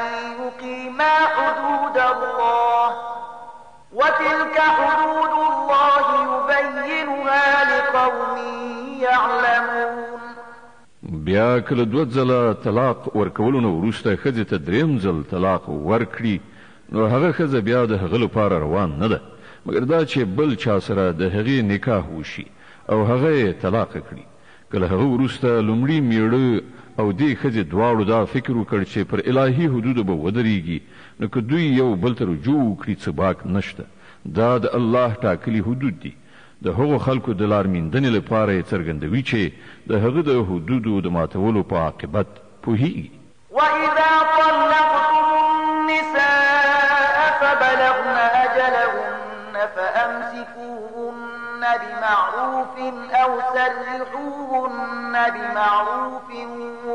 يقيما حدود الله وتلك حدود الله يبينها لقوم يعلمون. بیا کله دوه ځله طلاق ورکولو نه وروسته ښځې ته دریم ځل طلاق ورکړي، نو هغه ښځه بیا د هغه لپاره روان نه ده، مګر دا چې بل چا سره د هغې نکاح وشي او هغه یې طلاق کړي. کله هغه وروسته لومړي میړه او دې ښځې دواړو دا فکر وکړ چې پر الهي حدودو به ودرېږي، نو که دوی یو بل ته رجوع وکړي څه باک نشته. دا د الله ټاکلي حدود دي. د هغو خلکو د لارمیندنې لپاره یې څرګندوي چې د هغه د حدودو د ماتولو په عاقبت پوهیږي. وإذا طلقتم النساء فبلغن أجلهن فأمسكوهن بمعروف أو سرحوهن بمعروف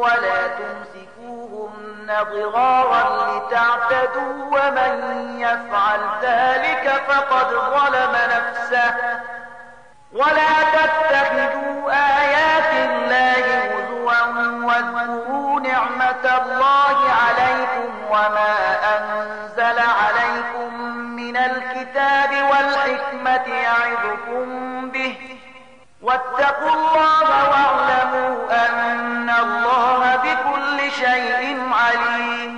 ولا تمسكوهن ضرارا لتعتدوا ومن يفعل ذلك فقد ظلم نفسه ولا تتخذوا آيات الله هزوا واذكروا نعمة الله عليكم وما أنزل عليكم من الكتاب والحكمة يعظكم به واتقوا الله واعلموا أن الله بكل شيء عليم.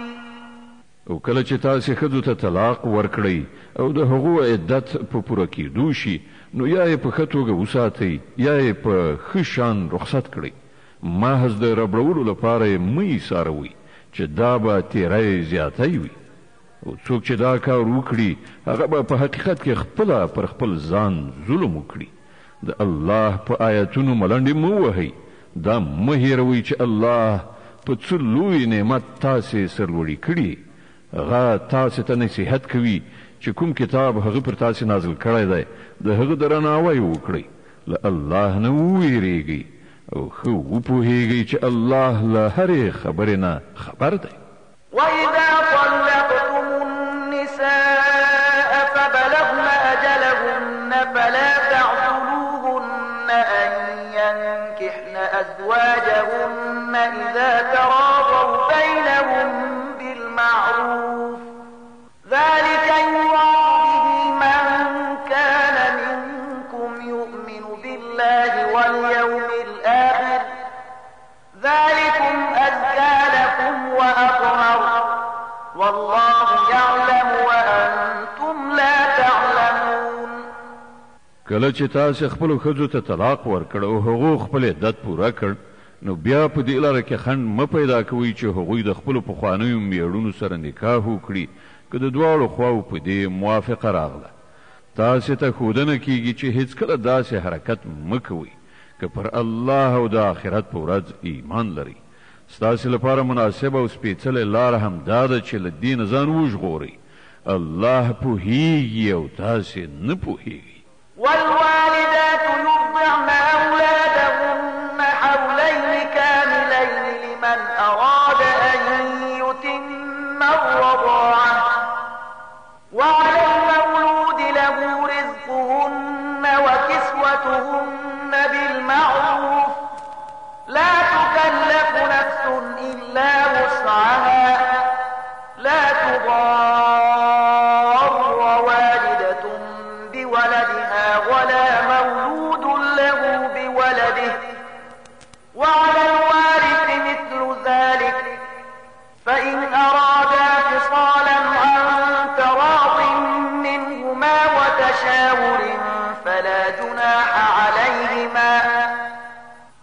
او کله چې تاسې ښځو ته طلاق ورکړئ او د هغو عدت په پوره کېدو شي، نو یا یې په ښه توګه وساتئ یا یې په ښه شان رخصت کړئ. محض د ربړولو لپاره یې مه ایساروئ چې دا به تیری زیاتی وي. او څوک چې دا کار وکړي هغه به په حقیقت کې خپله پر خپل ځان ظلم وکړي. د الله په آیتونو ملنډې مه وهئ. دا مه هېروئ چې الله په څه لوی نعمت تاسې سرلوړي کړي. هغه تاسې ته نصیحت کوي چې کوم کتاب هغه پر تاسې نازل کړی دی د هغه درناوی وکړئ، له الله نه وویریږئ او ښه وپوهیږئ چې الله له هرې خبرې نه خبر دی. وإذا طلقتم النساء فبلغن أجلهن فلا تعضلوهن أن ينكحن أزواجهن إذا تراضوا بينهم بالمعروف ذلك يوعظ به من كان منكم يؤمن بالله واليوم الآخر ذلكم أزكى لكم وأطهر والله يعلم وأنتم لا تعلمون. کله چې تاسې خپلو ښځو ته طلاق ورکړ او هغو خپل عدت پوره کړ، نو بیا په دې لاره کې خنډ مه پیدا کوئ چې هغوی د خپلو پخوانیو میړونو سره نکاح وکړي که د دواړو خواو په دې موافقه راغله. تاسې ته ښودنه کیږي چې هیڅکله داسې حرکت مه کوئ که پر الله او د آخرت په ورځ ایمان لرئ. ستاسې لپاره مناسبه او سپېڅلې لاره هم دا ده چې له دې نه ځان وژغورئ. الله پوهیږي او تاسې نه پوهیږئ. والوالدات يرضعن أولادهن حولين كاملين لمن أراد أن يتم الرضاعة وعلى المولود له رزقهن وكسوتهن بالمعروف لا بولدها ولا مولود له بولده وعلى الوارث مثل ذلك فإن أرادا فصالا عن تراض منهما وتشاور فلا جناح عليهما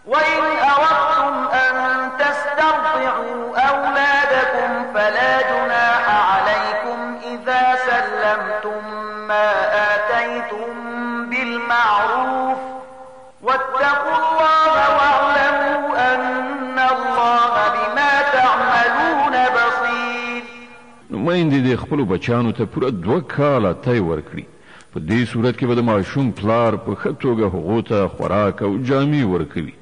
وإن أردتم أن تسترضعوا أولادكم فلا جناح عليكم إذا سلمتم ما آتيتم بالمعروف واتقوا الله واعلموا أن الله بما تعملون بصير. نمایندې د خپلو بچیانو ته پوره 2 کاله تی ورکړي. په دې صورت کې به د ماشوم پلار په ښه توګه هغو ته خوراک او جامې ورکوي،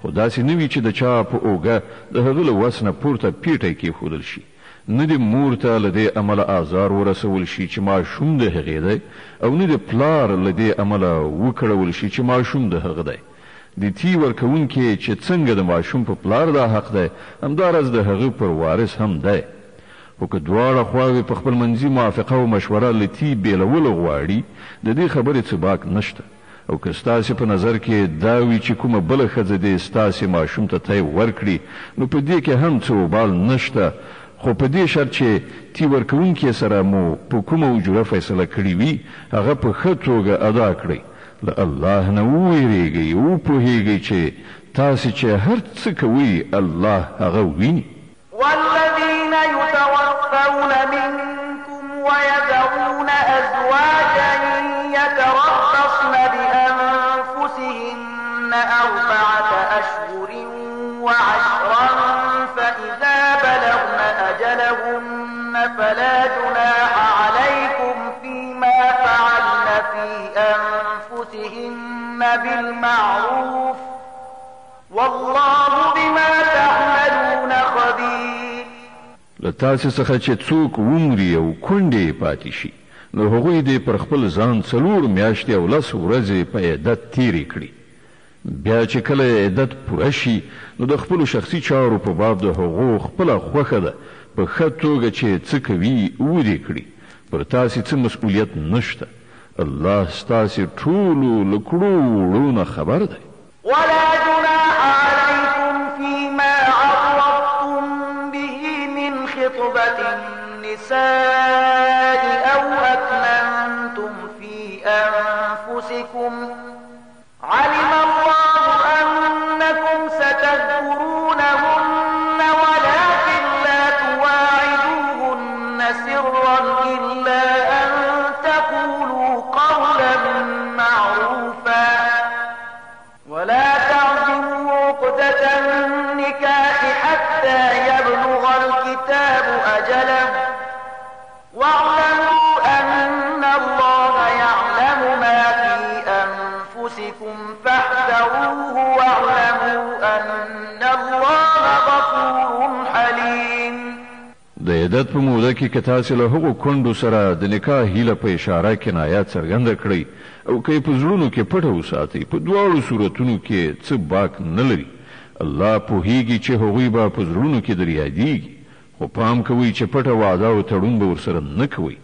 خو داسې نه وي چې د چا په اوږه د هغه له وس نه پورته پیټی کېښودل شي. نه د مور ته له دې امله آزار ورسول شي چې ماشوم د هغې دی، او نه د پلار له دې امله وکړول شي چې ماشوم د هغه دی. د تی ورکوونکي چې څنګه د ماشوم په پلار دا حق دی، همداراز د هغه پر وارث هم دی. خو که دواړه خواوې په خپل منځي موافقه او مشوره له تی بېلولو غواړي، د دې خبرې څه باک نشته. او که ستاسې په نظر کې دا وي چې کومه بله ښځه دې ستاسې ماشوم ته تی ورکړي، نو په دې کې هم څه وبال نشته، خو په دې شرط چې تی ورکوونکي سره مو په کومه اجوره فیصله کړې وي، هغه په ښه توګه ادا کړئ. له الله نه وویرېږئ، وپوهېږئ چې تاسې چې هر څه کوئ الله هغه ویني. والذين يتوفون منكم ويذرون أزواجا يتربصن بأنفسهن 4 أشهر وعشرا فإذا بلغن أجلهن فلا جناح عليكم فيما فعلن في أنفسهن بالمعروف والله بما تعملون خبير. له تاسې څخه چې څوک ومري او کونډې پاتې شي، نو هغوی دې پر خپل ځان 4 میاشتې او 10 ورځې په عدت تیرې کړي. بیا چې کله عدت پوره شي، نو د خپلو شخصي چارو په باب د هغو خپله خوښه ده په ښه توګه چې څه کوي ودې کړي. پر تاسې څه مسؤلیت نشته. الله ستاسې ټولو له کړو وړو نه خبر دی. ولا جناح عليكم فيما عرضتم به من خطبة النساء أو أكننتم في أنفسكم علم الله أنكم ستذكرونهن ولكن لا تواعدوهن سرا إلا أن تقولوا قولا معروفا ولا تعزموا عقدة النكاح حتى يبلغ الكتاب أجله واعلموا أن الله يعلم ما في أنفسكم فاحذروه واعلموا أن الله غفور حليم. د عدت په موده کې که تاسې له هغو کونډو سره د نکاح هیله په اشاره کنایات څرګنده کړئ، او که یې په زړونو کې پټه وساتئ، په دواړو صورتونو کې څه باک نه لري. الله پوهیږي چې هغوی به په زړونو کې در یادیږي، خو پام کوئ چې پټه وعده او تړون به ورسره نه کوئ.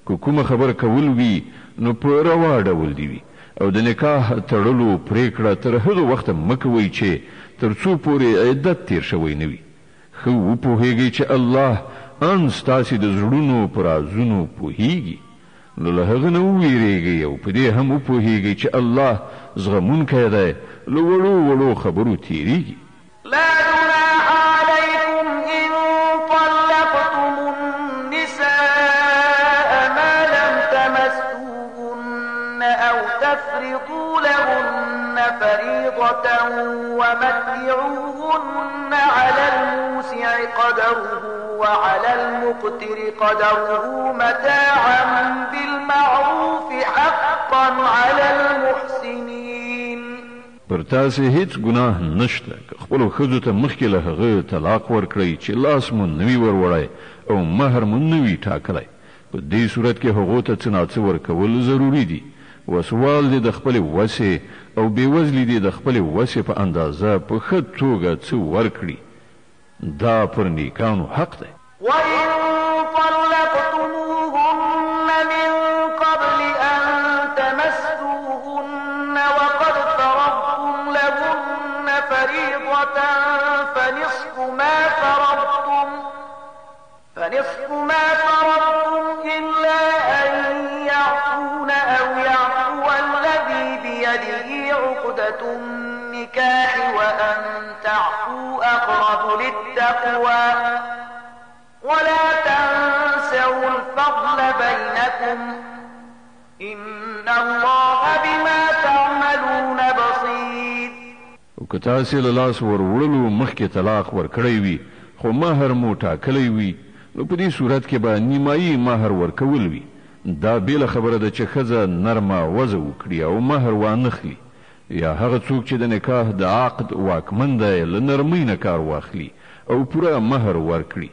که کومه خبر کول وي، نو په روا ډول دي وي، او د نکاح تړلو پرېکړه تر هغه وخته مه کوئ چې تر څو پورې عدت تیر شوی نه وي. ښه وپوهیږئ چې الله ان ستاسې د زړونو په رازونو پوهیږي، نو له هغه نه وویرېږئ، او په دې هم وپوهیږئ چې الله زغمونکی دی، له وړو وړو خبرو تیریږي. لا جناح عليكم إن طلقتم النساء ما لم تمسوهن أو تفرضوا لهن فريضة ومتعوهن على الموسع قدره وعلى المقتر قدره متاعا بالمعروف حقا على المحسنين. پر تاسې هیڅ ګناه نشته که خپلو ښځو ته مخکې له هغه طلاق ورکړئ چې لاس مو نه وي وروړی او مهر مو نه وي ټاکلی. په دې صورت کې هغو ته څه ناڅه ورکول ضروري دي. وسوال دې د خپلې وسې او بېوزلي دې د خپلې وسې په اندازه په ښه توګه څه ورکړي. دا پر نیکانو حق دی. وإن طلقتموهن من قبل أن تمسوهن فريضة فنصف ما فرضتم إلا أن يعفون أو يعفو الذي بيده عقدة النكاح وأن تعفوا أقرب للتقوى ولا تنسوا الفضل بينكم إن الله بما تعملون بصير. وکتاسې له لاس ورولو مخکې طلاق ورکړی وي خو مهر مو ټاکلی وي نو په دې صورت کې به نیمایي مهر ورکول وي. دا بیله خبره ده چې ښځه نرمه وضع وکړي او مهر وانخلي یا هغه څوک چې د نکاح د عقد واکمن دی له نرمۍ نه کار واخلي او پوره مهر ورکړي.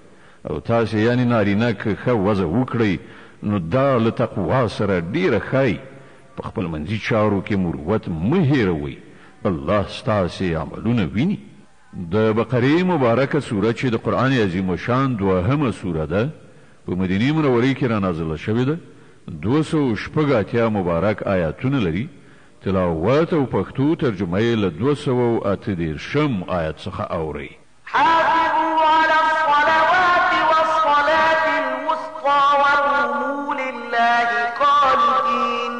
او تاسې یعنې نارینه که ښه وضع وکړئ نو دا له تقوا سره ډیره ښایي. په خپل منځي چارو کې مروت مه هېروئ، الله ستاسې عملونه ویني. د بقرې مبارکه سوره چې د قرآن عظیم شان دوهمه سوره ده په مدینې منورې کې را نازله شوې ده. 286 مبارک آیاتونه لري. تلاوت او پښتو ترجمه یې له 238 آیت څخه اورئ. حافظوا على الصلوات والصلاة الوسطى وقوموا لله قانتين.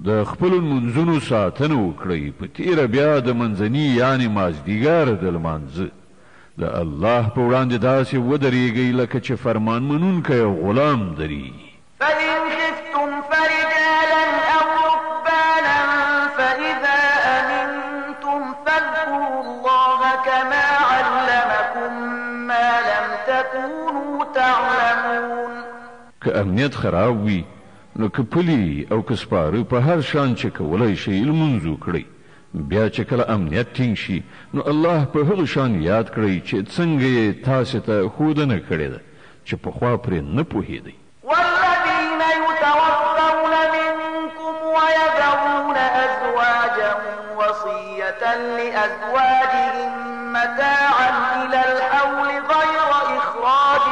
د خپل منځونو ساتنه وکړئ په تیره بیا د منځني یعنې مازدیګر د لمانځه د الله په وړاندې داسې ودرېږئ لکه چې فرمان منونکی غلام دري. فإن خفتم فرجالا أو ركبانا فإذا أمنتم فاذكروا الله كما علمكم ما لم تكونوا تعلمون. که امنیت خراب وي نو که پلی او که سپاره په هر شان چې کولی شئ لمونځ وکړئ. بیا چې کله امنیت ټینګ شي نو الله په هغه شان یاد کړئ چې څنګه یې تاسې ته ښودنه کړې ده چې پخوا پرې نه پوهېدئ. والذين يتوفون منكم ويذرون أزواجا وصية لأزواجهم متاعا إلى الحول غير إخراج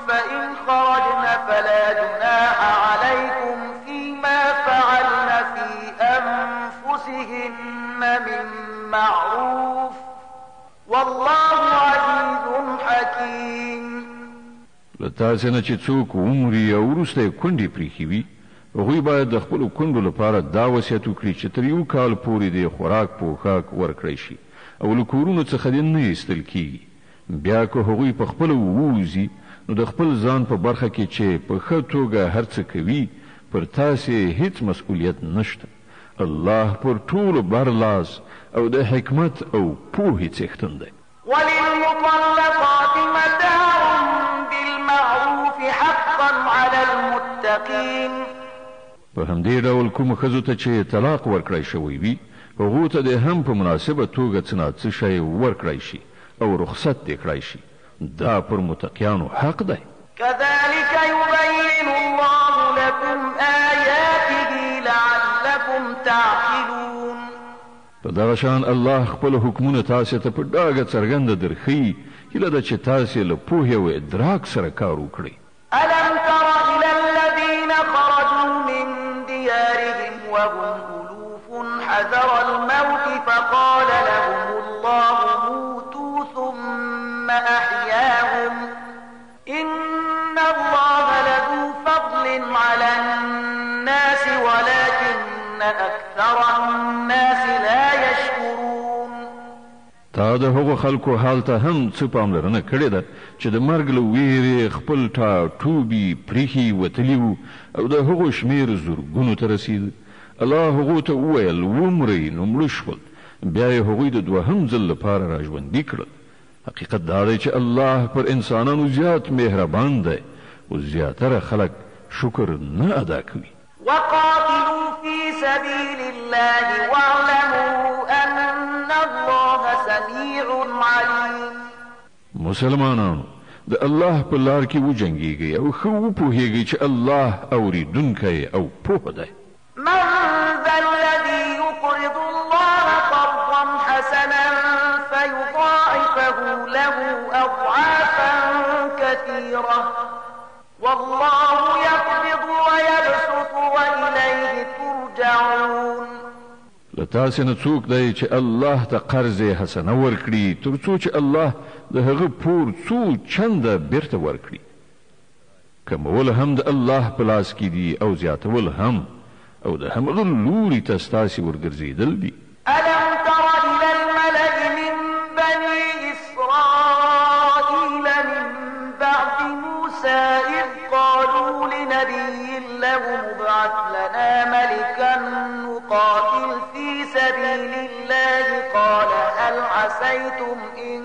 فإن خرجن فلا جناح عليكم فيما فعلن في أنفسهن من معروف والله عزيز حكيم. له تاسې نه چې څوک ومري او وروسته یې کونډې پرېښې وي هغوی باید د خپلو کونډو لپاره دا وصیت وکړي چې تر 1 کال پورې د خوراک پوښاک ورکړی شي او له کورونو څخه دې نه ایستل کېږي. بیا که هغوی په خپله ووځي نو د خپل ځان په برخه کې چې په ښه توګه هر څه کوي پر تاسې هیڅ مسؤلیت نشته. الله پر ټولو برلاس او د حکمت او پوهې څښتن دی. وللمطلقات متاع بالمعروف حقا على المتقين. په همدې ډول کومو ښځو ته چې طلاق ورکړی شوی وي هغو ته دې هم په مناسبه توګه څه نه څه شی ورکړی شي او رخصت دې کړی شي. دا پر متقیانو حق دی. كذلك يبين الله لكم آياته لعلكم تعقلون. په دغه شان الله خپل حکمونه تاسې ته په ډاګه څرګنده درښیي هیله ده چې تاسې له پوهې او ادراک سره کار وکړئ. ألم تر إلى الذين خرجوا من ديارهم وهم ألوف حذر الموت فقال لهم الله موتوا ثم أحياهم إن الله لذو فضل على الناس ولكن أكثر الناس لا يشكرون. تا د هغو خلکو حال ته هم څه پاملرنه کړې ده چې د مرګ له ویرې خپل ټاټوبي پریښي وتلي وو او د هغو شمېر زرګونو ته رسېده. الله هغو ته وویل ومرئ نو مړه شول. بیا یې هغوی د دوهم ځل لپاره را ژوندي کړل. حقیقت دا دی چې الله پر انسانانو زیات مهربان دی او زیاتره خلک شکر نه ادا کوي. وقاتلوا في سبيل الله واعلموا أن الله سميع عليم. مسلمانانو د الله په لار کې وجنګېږئ او ښه وپوهېږئ چې الله اورېدونکی او پوه دی. من ذا الذي يقرض الله قرضا حسنا فيضاعفه له أضعافا كثيرة والله يقبض ويبسط وإليه ترجعون. له تاسې نه څوک دی چې الله ته قرض حسنه ورکړي تر څو چې الله د هغه پور څو چنده بیرته ورکړي. کمول هم د الله په لاس کې دي او زیاتول هم، او د همغه لوري ته ستاسې ورګرځېدل دي. ألم تر إلى الملأ من بني إسرائيل من بعد موسى إذ قالوا لنبي له ابعث لنا ملكا نقاتل في سبيل الله قال هل عسيتم إن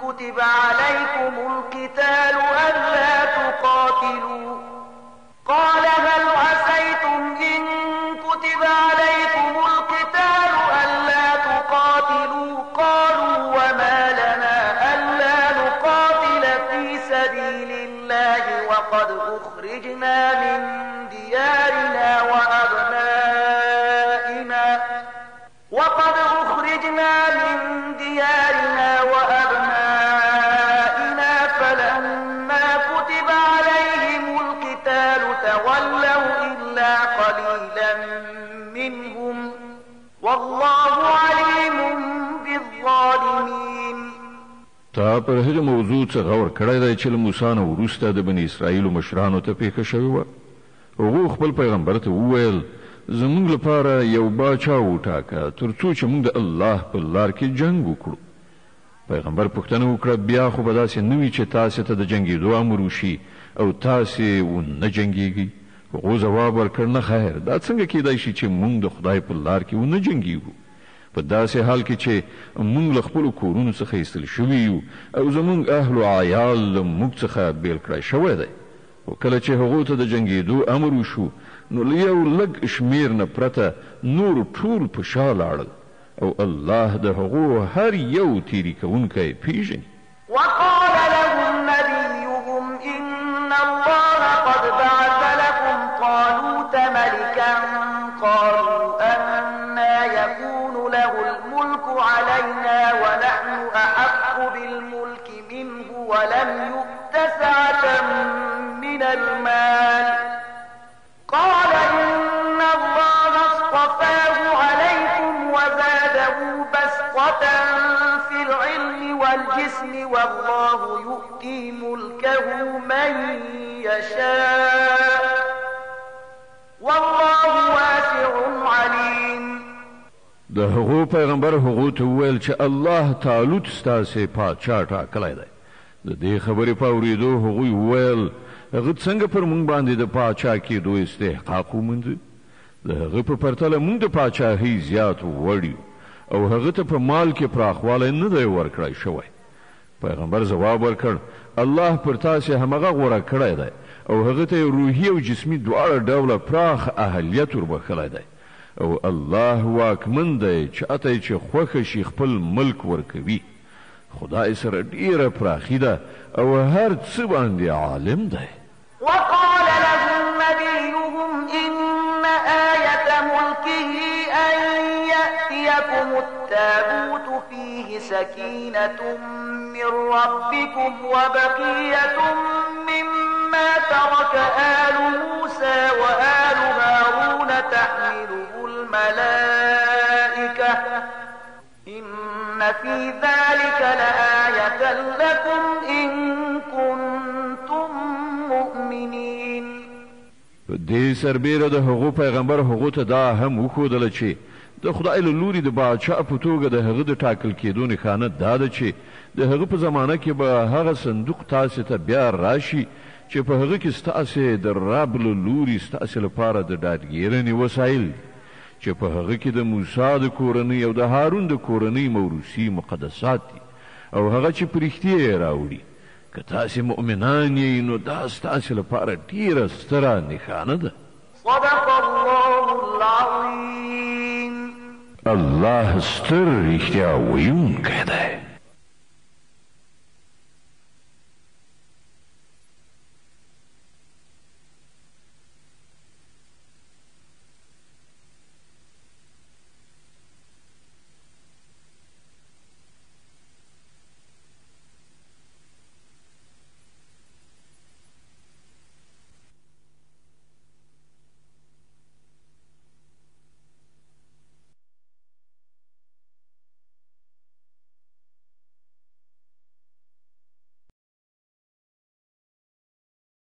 كتب عليكم القتال ألا تقاتلوا قالوا وما لنا ألا نقاتل في سبيل الله وقد أخرجنا من ديارنا وأبنائنا فلما كتب عليهم القتال تولوا إلا قليلا منهم والله عليم بالظالمين. تا پر هغه موضوع څه غور کړی دی چې له موسی نه وروسته د بني اسرائیلو مشرانو ته پیښه شوې وه. هغو خپل پیغمبر ته وویل زموږ لپاره یو باچا وټاکه تر څو چې موږ د الله په لار کې جنګ وکړو. پیغمبر پوښتنه وکړه بیا خو به داسې نه وي چې تاسې ته د جنګېدو امر وشي او تاسې ونه جنګېږئ. هغو ځواب ورکړ نه خیر، دا څنګه کیدای شي چې موږ د خدای په لار کې ونه جنګېږو په داسې حال کې چې موږ له خپلو کورونو څخه ایستل شوي یو او زموږ اهل و عیال له موږ څخه بیل کړی شوی دی. خو کله چې هغو ته د جنګېدو امر وشو نو له یو لږ شمیر نه پرته نور ټول په شا لاړل او الله د هغو هر یو تیری کوونکی پیژني. وقال لهم نبيهم إن الله قد بعث لكم طالوت ملكا قالوا أنا يكون له الملك علينا ونحن أحق بالملك منه ولم يؤت سعة من المال قال إن الله اصطفاه عليكم وزاده بسطة في العلم والجسم والله يؤتي ملكه من يشاء والله واسع عليم. د هغو پیغمبر هغو ته وویل چې الله طالوت ستاسې پاچا ټاکلی دی. د دې خبرې په اورېدو هغوی وویل هغه څنګه پر موږ باندې د پاچا کېدو استحقاق ومونده؟ د هغه په پرتله موږ د پاچاهۍ زیات وړ یو او هغه ته په مال کې پراخوالی نه دی ورکړی شوی. پیغمبر ځواب ورکړ الله پر تاسې همغه غوره کړی دی او هغه ته روحي او جسمي دواړه ډوله پراخ اهلیت وربخلی دی او الله واکمن دی چې اته چې خوښه شي خپل ملک ورکوي. خدای سره ډیره پراخي ده او هر څه باندې عالم دی. وقال لهم نبيهم إن آية ملكه أن يأتيكم التابوت فيه سكينة من ربكم وبقية مما ترك آل موسى وآل هارون تحمله الملائكة إن في ذلك لآية لكم إن كنتم مؤمنين. دې سربیره د هغو پیغمبر هغو ته دا هم وښودله چې د خدای له لوري د باچا په توګه د هغه د ټاکل کېدو نښانه دا ده چې د هغه په زمانه کې به هغه صندوق تاسې ته بیا راشي چې په هغه کې ستاسې د رب له لوري ستاسې لپاره د ډاډګیرنې وسایل چې په هغه کې د موسی د کورنۍ او د هارون د کورنۍ موروثي مقدسات دي او هغه چې په رښتیا یې راوړي. که تاسې مؤمنان یې نو دا ستاسې لپاره ډیره ستره نښانه ده. صدق الله العظيم. الله ستر رښتیا ویونکی دی.